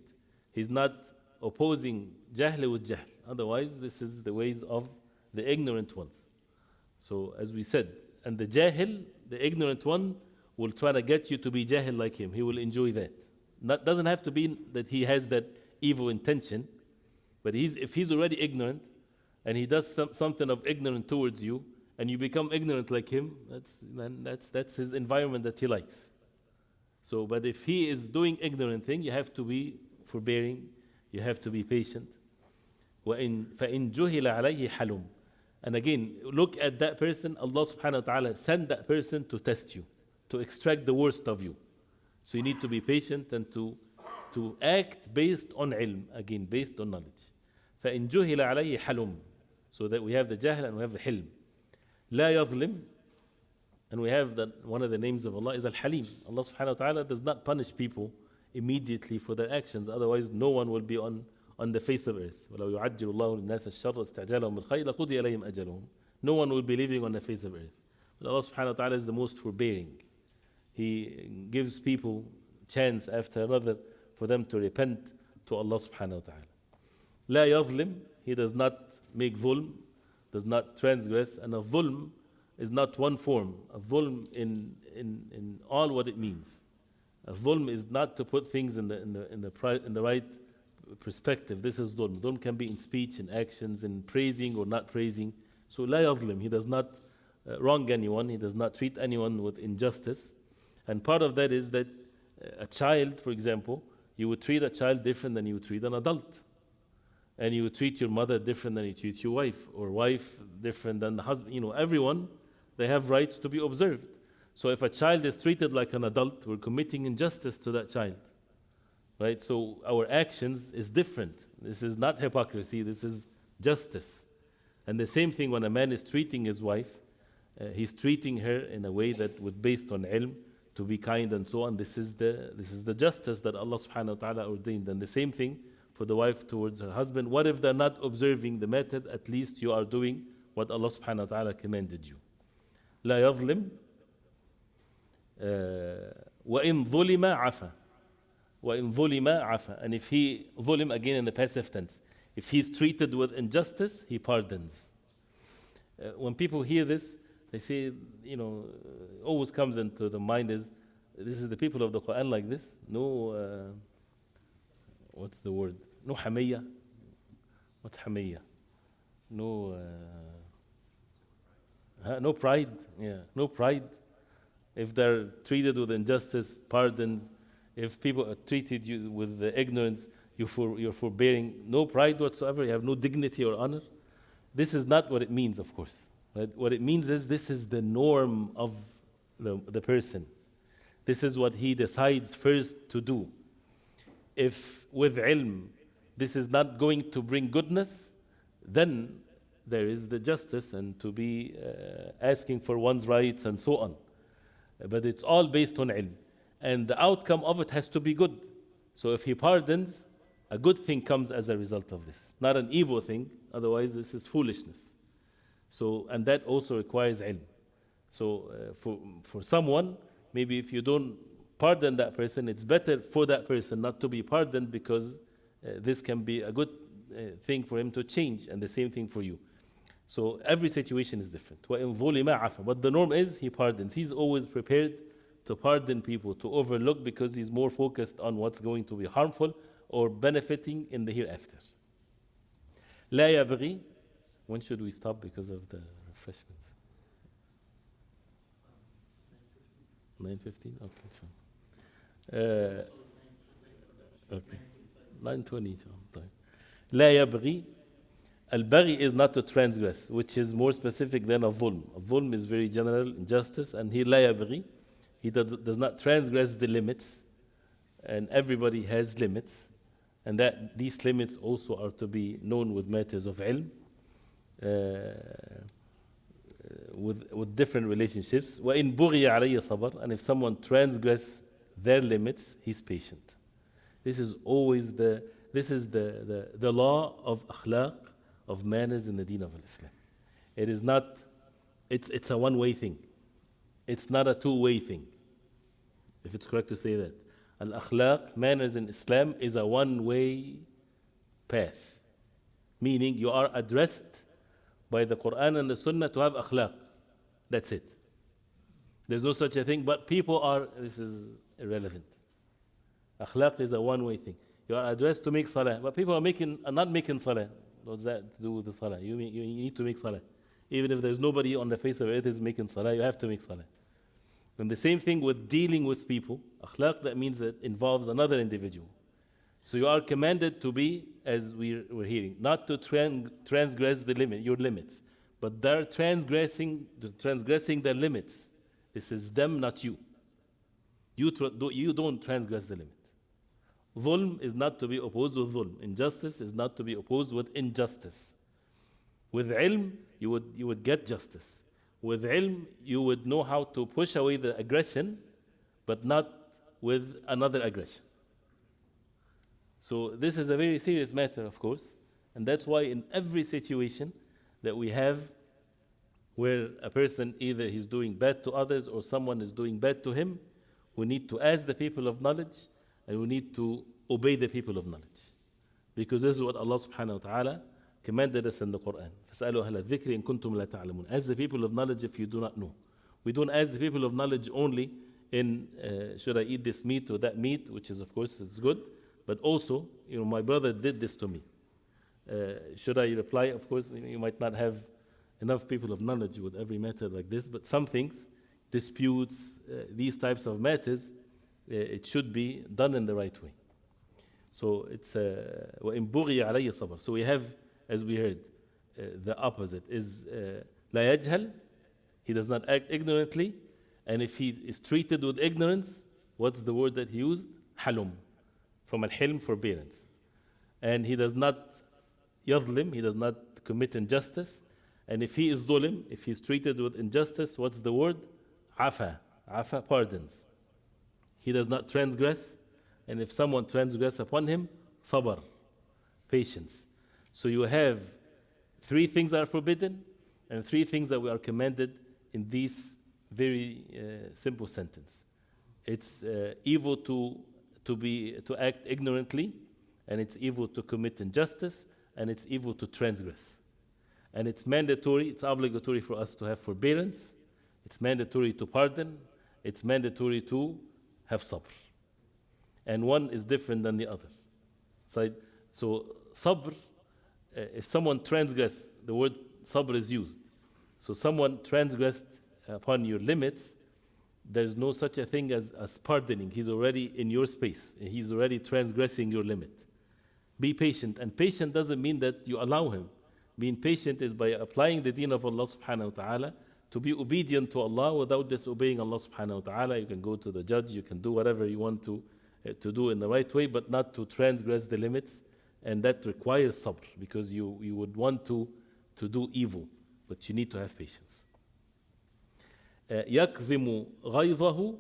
He's not opposing jahl with jahl. Otherwise, this is the ways of the ignorant ones. So as we said, and the jahil, the ignorant one, will try to get you to be jahil like him. He will enjoy that. Doesn't have to be that he has that evil intention, but if he's already ignorant and he does something of ignorant towards you, and you become ignorant like him, that's his environment that he likes. So, but if he is doing ignorant thing, you have to be forbearing, you have to be patient. فَإِن جُهِلَ عَلَيْهِ حَلُمْ. And again, look at that person. Allah subhanahu wa ta'ala sent that person to test you, to extract the worst of you. So you need to be patient and to act based on ilm, again, based on knowledge. فَإِن جُهِلَ عَلَيْهِ حَلُمْ. So that we have the jahl and we have the hilm. لا يظلم. And we have that one of the names of Allah is Al-Halim. Allah subhanahu wa ta'ala does not punish people immediately for their actions. Otherwise, no one will be on the face of earth. وَلَوْ يُعَجِّلُ اللَّهُ لِلنَّاسَ الشَّرَّ اسْتَعْجَالَهُمْ بِالْخَيْرِ لَقُضِيَ إِلَيْهِمْ أَجَلُهُم. No one will be living on the face of earth. But Allah subhanahu wa ta'ala is the most forbearing. He gives people chance after another for them to repent to Allah subhanahu wa ta'ala. لا يظلم. He does not make dhulm, does not transgress. And a dhulm is not one form. A dhulm in all what it means. A dhulm is not to put things in the right perspective. This is dhulm. Dhulm can be in speech, in actions, in praising or not praising. So لا يظلم. He does not wrong anyone. He does not treat anyone with injustice. And part of that is that a child, for example, you would treat a child different than you would treat an adult. And you would treat your mother different than you treat your wife, or wife different than the husband. Everyone, they have rights to be observed. So if a child is treated like an adult, we're committing injustice to that child. Right? So our actions is different. This is not hypocrisy, this is justice. And the same thing when a man is treating his wife, he's treating her in a way that was based on ilm, to be kind and so on. This is the justice that Allah subhanahu wa ta'ala ordained. And the same thing for the wife towards her husband. What if they're not observing the method? At least you are doing what Allah subhanahu wa ta'ala commanded you. لا يظلم وإن ظلم عفا. وإن ظلم عفا. And if he ظلم, again in the passive tense, if he's treated with injustice, he pardons. When people hear this, they say, always comes into the mind is, this is the people of the Qur'an like this? No, what's the word? No hamiyya. What's hamiyya? No, no pride. Yeah, no pride. If they're treated with injustice, pardons. If people are treated you with ignorance, you're forbearing. No pride whatsoever. You have no dignity or honor. This is not what it means, of course. Right? What it means is this is the norm of the person. This is what he decides first to do. If with ilm this is not going to bring goodness, then there is the justice and to be asking for one's rights and so on. But it's all based on ilm. And the outcome of it has to be good. So if he pardons, a good thing comes as a result of this, not an evil thing. Otherwise, this is foolishness. So, and that also requires ilm. So, for someone, maybe if you don't pardon that person, it's better for that person not to be pardoned, because this can be a good thing for him to change, and the same thing for you. So every situation is different. وَإِن ظُلِمَ عَفَى. But the norm is he pardons. He's always prepared to pardon people, to overlook, because he's more focused on what's going to be harmful or benefiting in the hereafter. لا يبغي. When should we stop because of the refreshments? 9:15? Okay, fine. Okay. 9:20. لا يبغي. Al-baghi is not to transgress, which is more specific than a dhulm. A dhulm is very general, injustice, and here لا يبغي. He does not transgress the limits, and everybody has limits, and that these limits also are to be known with matters of ilm, with different relationships. وَإِن بُغِيَ عَلَيَّ صَبَرْ. And if someone transgress their limits, he's patient. This is always the law of akhlaq, of manners in the deen of Islam. It is not, it's a one-way thing. It's not a two-way thing, if it's correct to say that. Al-akhlaq, manners in Islam, is a one-way path. Meaning you are addressed by the Qur'an and the Sunnah to have akhlaq. That's it. There's no such a thing, but people are, this is irrelevant. Akhlaq is a one-way thing. You are addressed to make salah, but people are not making salah. What's that to do with the salah? You need to make salah. Even if there's nobody on the face of earth is making salah, you have to make salah. And the same thing with dealing with people. Akhlaq, that means that involves another individual. So you are commanded to be, as we're hearing, not to transgress your limits, but they're transgressing their limits. This is them, not you. You don't transgress the limit. Dhulm is not to be opposed with dhulm. Injustice is not to be opposed with injustice. With ilm, you would get justice. With ilm, you would know how to push away the aggression, but not with another aggression. So this is a very serious matter, of course, and that's why in every situation that we have where a person, either he's doing bad to others or someone is doing bad to him, we need to ask the people of knowledge, and we need to obey the people of knowledge. Because this is what Allah subhanahu wa ta'ala commanded us in the Qur'an. فَاسْأَلُوا أَهْلَ الذِّكْرِ إِن كُنْتُمْ لَا تَعْلَمُونَ. Ask the people of knowledge if you do not know. We don't ask the people of knowledge only in should I eat this meat or that meat, which is, of course, it's good, but also, my brother did this to me. Should I reply? Of course, you might not have enough people of knowledge with every matter like this, but some things, disputes, these types of matters, it should be done in the right way. So it's وَإِن بُغِيَ عَلَيَّ صَبَرْ. So we have, as we heard, the opposite is لَا يَجْهَلْ. He does not act ignorantly, and if he is treated with ignorance, what's the word that he used? حَلُم. From al-hilm, forbearance. And he does not yadlim, he does not commit injustice. And if he is dhulim, if he's treated with injustice, what's the word? Afa. Afa, pardons. he does not transgress. And if someone transgress upon him, sabr, patience. So you have 3 things that are forbidden and 3 things that we are commanded in this very simple sentence. It's evil to act ignorantly, and it's evil to commit injustice, and it's evil to transgress. And it's mandatory, it's obligatory for us to have forbearance, it's mandatory to pardon, it's mandatory to have sabr. And one is different than the other. So sabr, if someone transgressed, the word sabr is used. So someone transgressed upon your limits, there's no such a thing as pardoning. He's already in your space. He's already transgressing your limit. Be patient. And patient doesn't mean that you allow him. Being patient is by applying the deen of Allah subhanahu wa ta'ala to be obedient to Allah without disobeying Allah subhanahu wa ta'ala. You can go to the judge, you can do whatever you want to do in the right way, but not to transgress the limits. And that requires sabr, because you would want to do evil, but you need to have patience. يكظم غيظه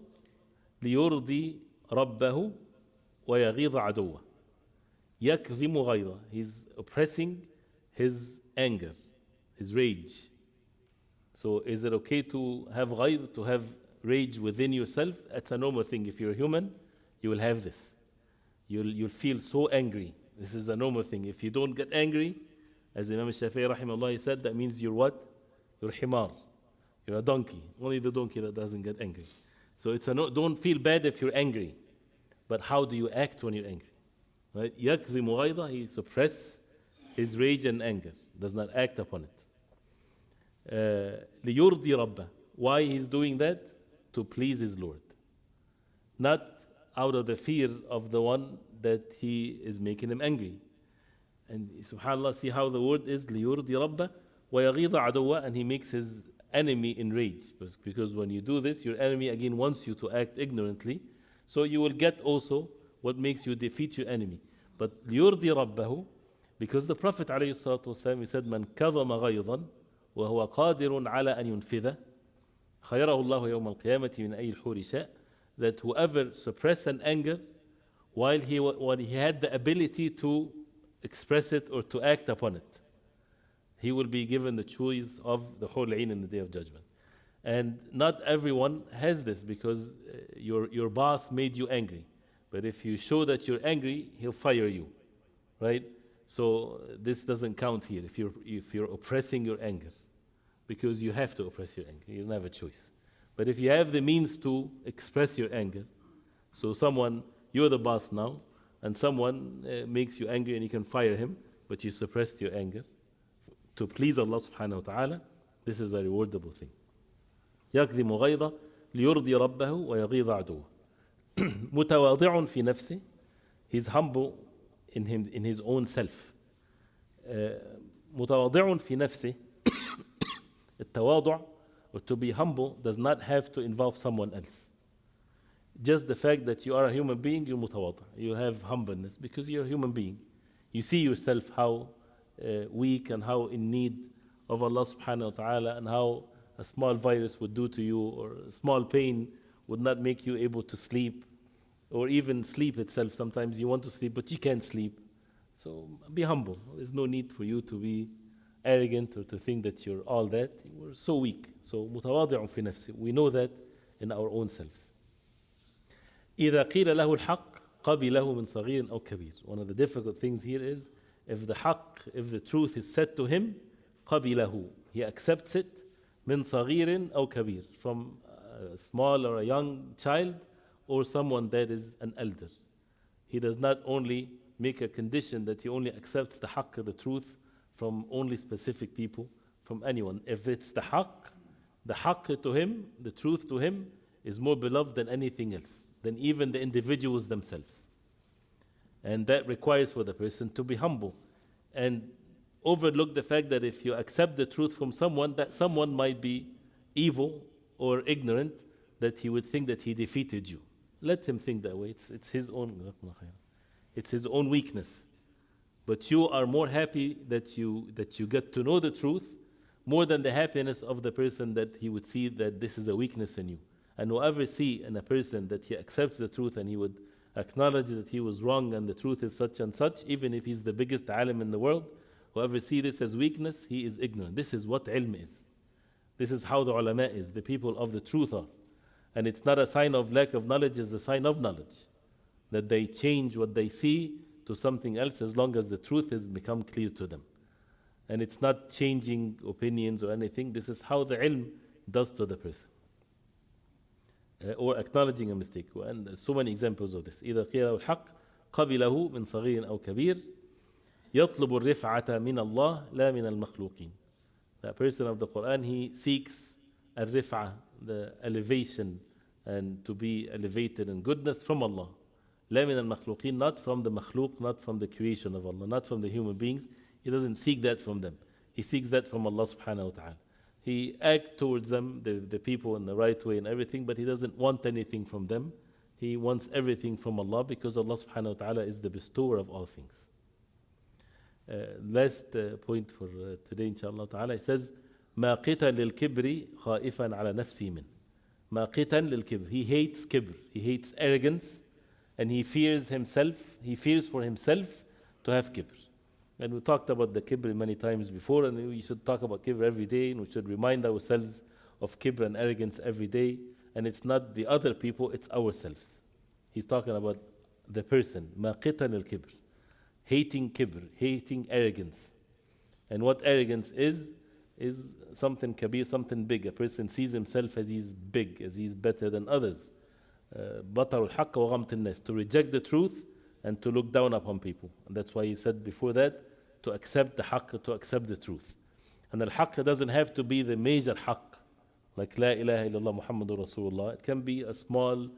ليرضي ربه ويغيظ عدوه. يكظم غيظه. He's oppressing his anger, his rage. So is it okay to have غيظ, to have rage within yourself? That's a normal thing. If you're human, you will have this. You'll feel so angry. This is a normal thing. If you don't get angry, as Imam Al-Shafi'i rahimahullah said, that means you're what? You're himar. You're a donkey. Only the donkey that doesn't get angry. So it's don't feel bad if you're angry. But how do you act when you're angry? Right? يَكْظِمُ غَيْظَهُ. He suppresses his rage and anger. Does not act upon it. لِيُرْضِي رَبَّهُ. Why he's doing that? To please his Lord. Not out of the fear of the one that he is making him angry. And subhanAllah, see how the word is لِيُرْضِي رَبَّهُ وَيَغِيظَ عَدُوَّهُ, and he makes his enemy enraged. Because when you do this, your enemy again wants you to act ignorantly. So you will get also what makes you defeat your enemy. But لِيُرْضِي رَبَّهُ, because the Prophet ﷺ, he said, مَنْ كَظَمَ غَيْظًا وَهُوَ قَادِرٌ عَلَى أَنْ يُنْفِذَهُ خَيَرَهُ اللَّهُ يَوْمَ الْقِيَامَةِ مِنْ أَيِّ الْحُورِ شَاءَ. That whoever suppressed an anger while he had the ability to express it or to act upon it, he will be given the choice of the whole in the Day of Judgment. And not everyone has this, because your boss made you angry. But if you show that you're angry, he'll fire you, right? So this doesn't count here if you're oppressing your anger, because you have to oppress your anger. You don't have a choice. But if you have the means to express your anger, so you're the boss now, and someone makes you angry and you can fire him, but you suppressed your anger to please Allah subhanahu wa ta'ala, this is a rewardable thing. يَكْظِمُ غَيْظَهُ لِيُرْضِي رَبَّهُ وَيَغِيظَ عَدُوَّهُ. مُتَوَاضِعٌ فِي نَفْسِهِ. He's humble in his own self. مُتَوَاضِعٌ فِي نَفْسِهِ. التواضع, or to be humble, does not have to involve someone else. Just the fact that you are a human being, you're mutawadi. You have humbleness because you're a human being. You see yourself how weak and how in need of Allah subhanahu wa ta'ala, and how a small virus would do to you, or a small pain would not make you able to sleep, or even sleep itself. Sometimes you want to sleep, but you can't sleep. So be humble. There's no need for you to be arrogant or to think that you're all that. We're so weak. So متواضع في نفسه. We know that in our own selves. إذا قيل له الحق قبله من صغير أو كبير. One of the difficult things here is, if the truth is said to him, قبله, he accepts it, من صغير أو كبير, from a small or a young child, or someone that is an elder. He does not only make a condition that he only accepts the haqq, the truth, from only specific people, from anyone. If it's the haqq to him, the truth to him, is more beloved than anything else, than even the individuals themselves. And that requires for the person to be humble and overlook the fact that if you accept the truth from someone, that someone might be evil or ignorant, that he would think that he defeated you. Let him think that way. It's his own weakness. But you are more happy that you get to know the truth, more than the happiness of the person that he would see that this is a weakness in you. And whoever see in a person that he accepts the truth and he would acknowledge that he was wrong and the truth is such and such, even if he's the biggest alim in the world, whoever see this as weakness, he is ignorant. This is what ilm is. This is how the ulama is, the people of the truth are. And it's not a sign of lack of knowledge, it's a sign of knowledge. That they change what they see to something else as long as the truth has become clear to them. And it's not changing opinions or anything. This is how the ilm does to the person. Or acknowledging a mistake. And there's so many examples of this. إذا قيل الحق قبله من صغير أو كبير يطلب الرفعة من الله لا من المخلوقين. That person of the Qur'an, he seeks الرفعة, the elevation, and to be elevated in goodness from Allah. لا من المخلوقين, not from the makhluk, not from the creation of Allah, not from the human beings. He doesn't seek that from them. He seeks that from Allah subhanahu wa ta'ala. He acts towards them, the people, in the right way and everything, but he doesn't want anything from them. He wants everything from Allah because Allah subhanahu wa ta'ala is the bestower of all things. Last point for today, inshallah ta'ala, he says, ما قتا للكبر خائفا على نفسي من. ما قتا للكبر. He hates kibr, he hates arrogance, and he fears himself, he fears for himself to have kibr. And we talked about the kibr many times before, and we should talk about kibr every day, and we should remind ourselves of kibr and arrogance every day. And it's not the other people, it's ourselves. He's talking about the person. ما قتا للكبر. Hating kibr, hating arrogance. And what arrogance is something kabir, something big. A person sees himself as he's big, as he's better than others. بطر الحق وغمط الناس. To reject the truth and to look down upon people. And that's why he said before that, to accept the haqq, to accept the truth. And the haqq doesn't have to be the major haqq, like La ilaha illallah Muhammadur Rasulullah. It can be a small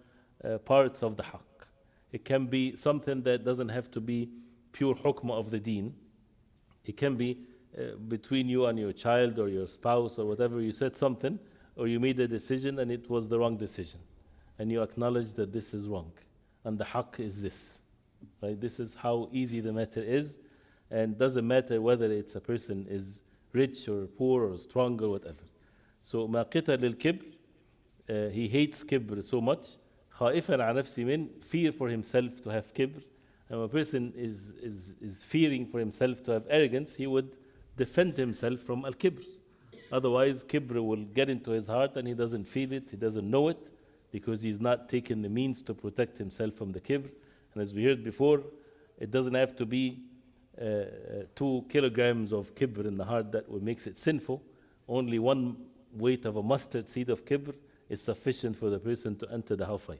parts of the haqq. It can be something that doesn't have to be pure hukmah of the deen. It can be between you and your child or your spouse or whatever. You said something or you made a decision and it was the wrong decision. And you acknowledge that this is wrong. And the haqq is this. Right? This is how easy the matter is, and doesn't matter whether it's a person is rich or poor or strong or whatever. So ما قتا للكبر, he hates kibr so much. خائفا على نفسه من, fear for himself to have kibr. And when a person is fearing for himself to have arrogance, he would defend himself from al-kibr. Otherwise, kibr will get into his heart and he doesn't feel it, he doesn't know it, because he's not taking the means to protect himself from the kibr. And as we heard before, it doesn't have to be 2 kilograms of kibr in the heart that makes it sinful. Only 1 weight of a mustard seed of kibr is sufficient for the person to enter the hellfire.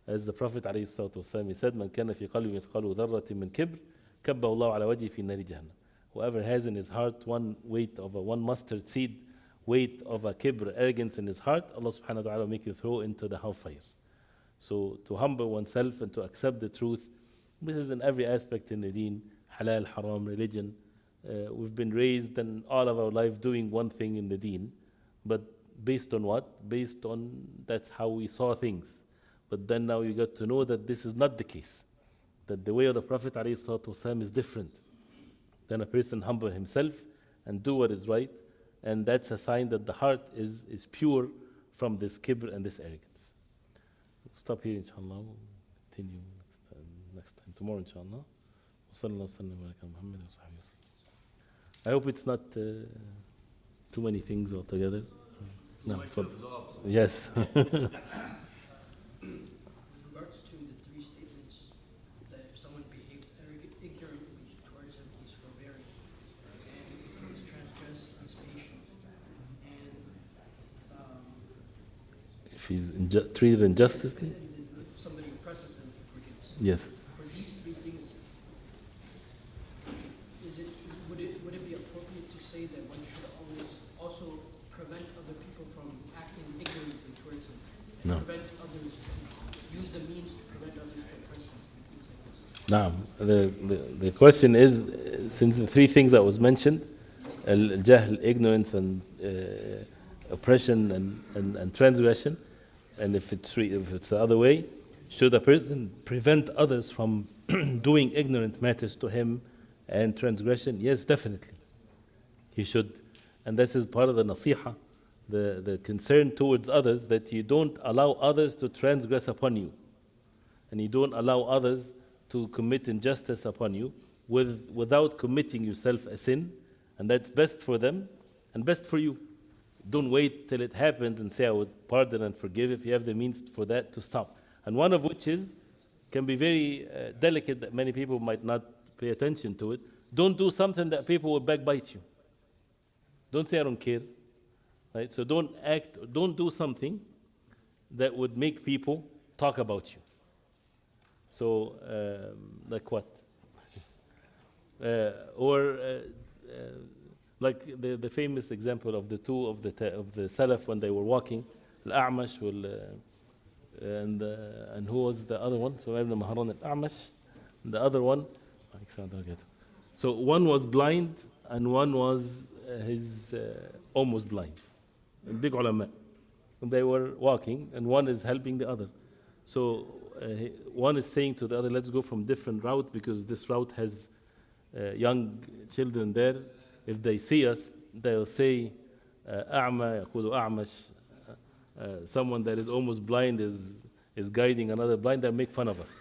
As the Prophet ﷺ said, من كان في قلبه مثقال ذرة من كبر كبه الله على وجهه في نار جهنم. Whoever has in his heart 1 weight of a 1 mustard seed, weight of a kibr, arrogance in his heart, Allah subhanahu wa ta'ala will make you throw into the hellfire. So to humble oneself and to accept the truth, this is in every aspect in the deen, halal, haram, religion. We've been raised and all of our life doing one thing in the deen, but based on what? Based on that's how we saw things. But then now you got to know that this is not the case, that the way of the Prophet ﷺ is different. Then a person humble himself and do what is right, and that's a sign that the heart is pure from this kibr and this arrogance. We'll stop here, inshallah. We'll continue next time, tomorrow, inshallah. I hope it's not too many things altogether. No, yes. With regards to the 3 statements, that if someone behaves ignorantly towards him, he's forbearing, and if he's transgressed, he's patient, and if he's treated injustice, if somebody oppresses him, he forgives. yes. For these 3 things, would it be appropriate to say that one should always also prevent other people from acting ignorantly towards him? No. Prevent others, use the means to prevent others to oppress him, things like this. Now, the question is, since the 3 things that was mentioned, al-jahl, ignorance, and oppression and transgression, and if it's the other way, should a person prevent others from doing ignorant matters to him and transgression? Yes, definitely. He should. And this is part of the nasiha the concern towards others, that you don't allow others to transgress upon you, and you don't allow others to commit injustice upon you without committing yourself a sin, and that's best for them and best for you. Don't wait till it happens and say, I would pardon and forgive. If you have the means for that, to stop. And one of which can be very delicate, that many people might not pay attention to it. Don't do something that people will backbite you. Don't say, I don't care. Right? So don't do something that would make people talk about you. So, like what? Like the famous example of the two of the Salaf when they were walking, Al-A'mash and who was the other one? So Ibn Mahran Al-A'mash, and the other one. So one was blind and one was almost blind. Big ulama. And they were walking, and one is helping the other. So one is saying to the other, let's go from different route, because this route has young children there. If they see us, they'll say, أعمى يقول أعمش. Someone that is almost blind is guiding another blind, they'll make fun of us.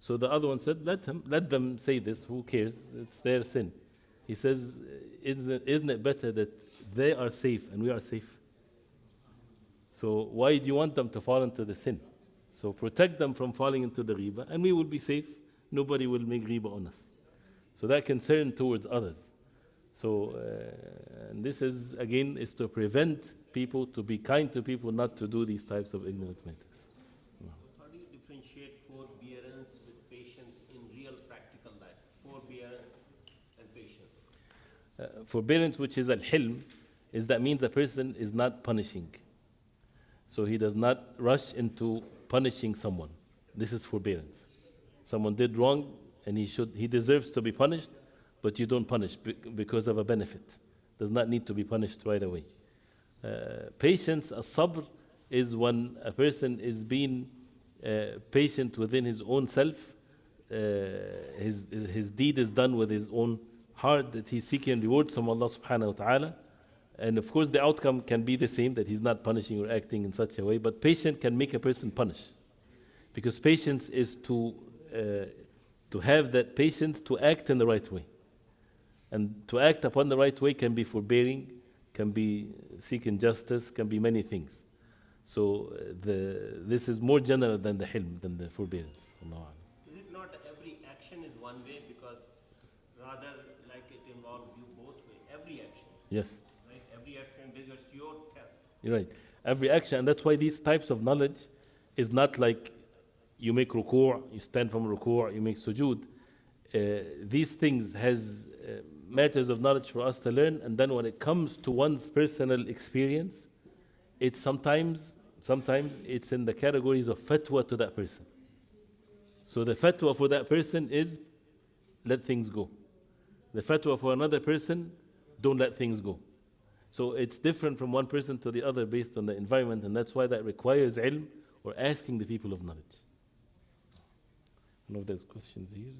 So the other one said, let them say this, who cares? It's their sin. He says, isn't it better that they are safe and we are safe? So why do you want them to fall into the sin? So protect them from falling into the riba, and we will be safe. Nobody will make riba on us. So that concern towards others. So and this is, again, is to prevent people, to be kind to people, not to do these types of ignorant matters. How do you differentiate forbearance with patience in real practical life? Forbearance and patience. Forbearance, which is al-hilm, that means a person is not punishing. So he does not rush into punishing someone. This is forbearance. Someone did wrong and he deserves to be punished, but you don't punish because of a benefit. Does not need to be punished right away. Patience, as-sabr, is when a person is being patient within his own self. His deed is done with his own heart, that he's seeking rewards from Allah subhanahu wa ta'ala. And of course the outcome can be the same, that he's not punishing or acting in such a way, but patience can make a person punish. Because patience is to have that patience to act in the right way. And to act upon the right way can be forbearing, can be seeking justice, can be many things. So this is more general than the hilm, than the forbearance. Is it not every action is one way, because rather like it involves you both ways, every action? Yes. Right? Every action is your test. You're right. Every action, and that's why these types of knowledge is not like you make ruku', you stand from ruku', you make sujood. These things has matters of knowledge for us to learn, and then when it comes to one's personal experience, it's sometimes it's in the categories of fatwa to that person. So the fatwa for that person is let things go. The fatwa for another person, don't let things go. So it's different from one person to the other based on the environment, and that's why that requires ilm, or asking the people of knowledge. I don't know if there's questions here.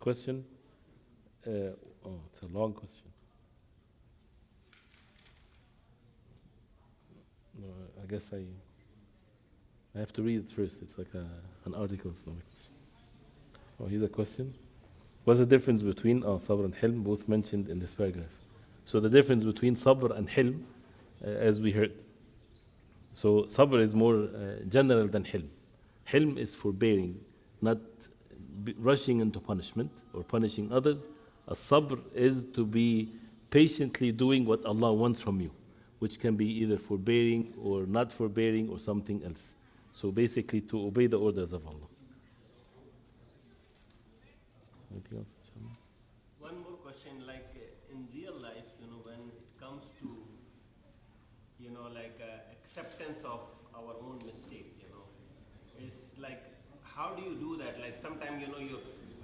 Question? It's a long question. No, I guess I have to read it first. It's like an article. It's not a question. Oh, here's a question. What's the difference between sabr and hilm, both mentioned in this paragraph? So the difference between sabr and hilm, as we heard. So sabr is more general than hilm. Hilm is forbearing, not rushing into punishment or punishing others. A sabr is to be patiently doing what Allah wants from you, which can be either forbearing or not forbearing or something else. So basically to obey the orders of Allah. Anything else? One more question, like in real life, when it comes to, acceptance of our own mistake, it's like, how do you do that? Like sometimes, you're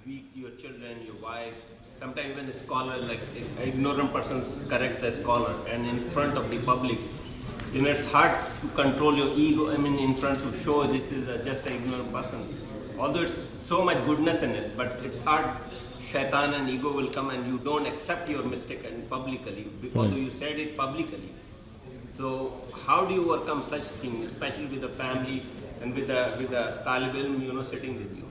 weak, your children, your wife, sometimes even a scholar, like an ignorant person's correct the scholar, and in front of the public, it's hard to control your ego, in front to show this is just an ignorant person. Although it's so much goodness in it, but it's hard shaitan and ego will come and you don't accept your mistake and publicly, although you said it publicly. So how do you overcome such things, especially with the family and with the talib ilm, sitting with you?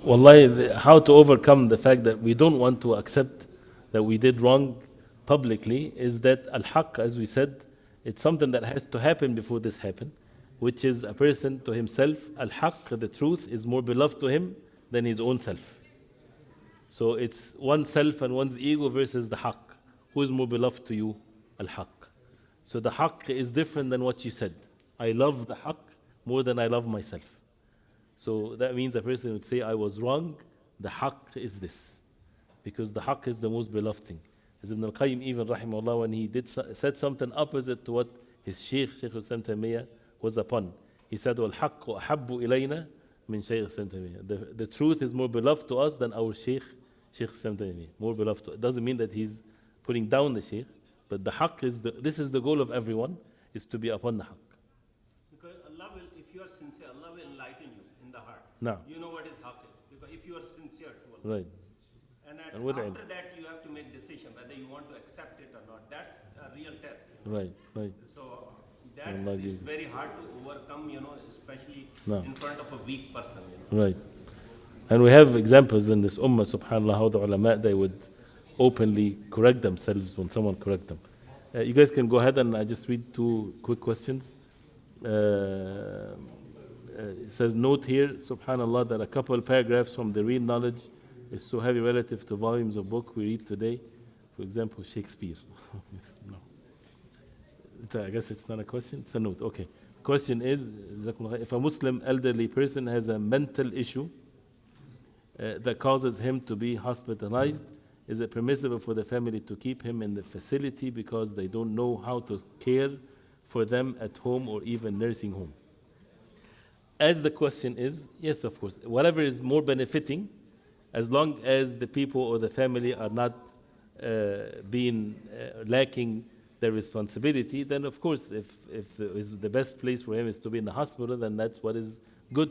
Wallahi, how to overcome the fact that we don't want to accept that we did wrong publicly is that al-haqq, as we said, it's something that has to happen before this happen, which is a person to himself. Al-haqq, the truth, is more beloved to him than his own self. So it's oneself and one's ego versus the haqq. Who is more beloved to you? Al-haqq. So the haqq is different than what you said. I love the haqq more than I love myself. So that means a person would say, I was wrong, the haqq is this. Because the haqq is the most beloved thing. As Ibn al-Qayyim even, rahimahullah, when he said something opposite to what his Shaykh al-Islam Taymiyyah was upon. He said, وَالْحَقُّ أَحَبُّ إِلَيْنَا مِنْ شَيْخِ الإسلام تيمية. The truth is more beloved to us than our Shaykh al-Islam Taymiyyah. More beloved to us. It doesn't mean that he's putting down the Shaykh, but the haqq is, this is the goal of everyone, is to be upon the haqq. Because Allah will, if you are sincere, Allah will enlighten you in the heart. No. You know what is haqq is. Because if you are sincere to Allah. Right. And And after that, you have to make decision whether you want to accept it or not. That's a real test. Right, right. So that's Allah it's gives- very hard to overcome, especially No. in front of a weak person. Right. And we have examples in this ummah, subhanAllah, how the ulama, they would openly correct themselves when someone correct them. You guys can go ahead and I just read two quick questions. It says, note here, subhanAllah, that a couple paragraphs from the real knowledge is so heavy relative to volumes of book we read today. For example, Shakespeare. No. I guess it's not a question, it's a note. Okay. Question is, if a Muslim elderly person has a mental issue that causes him to be hospitalized, is it permissible for the family to keep him in the facility because they don't know how to care for them at home or even nursing home? As the question is, yes, of course. Whatever is more benefiting, as long as the people or the family are not being lacking their responsibility, then of course, if the best place for him is to be in the hospital, then that's what is good to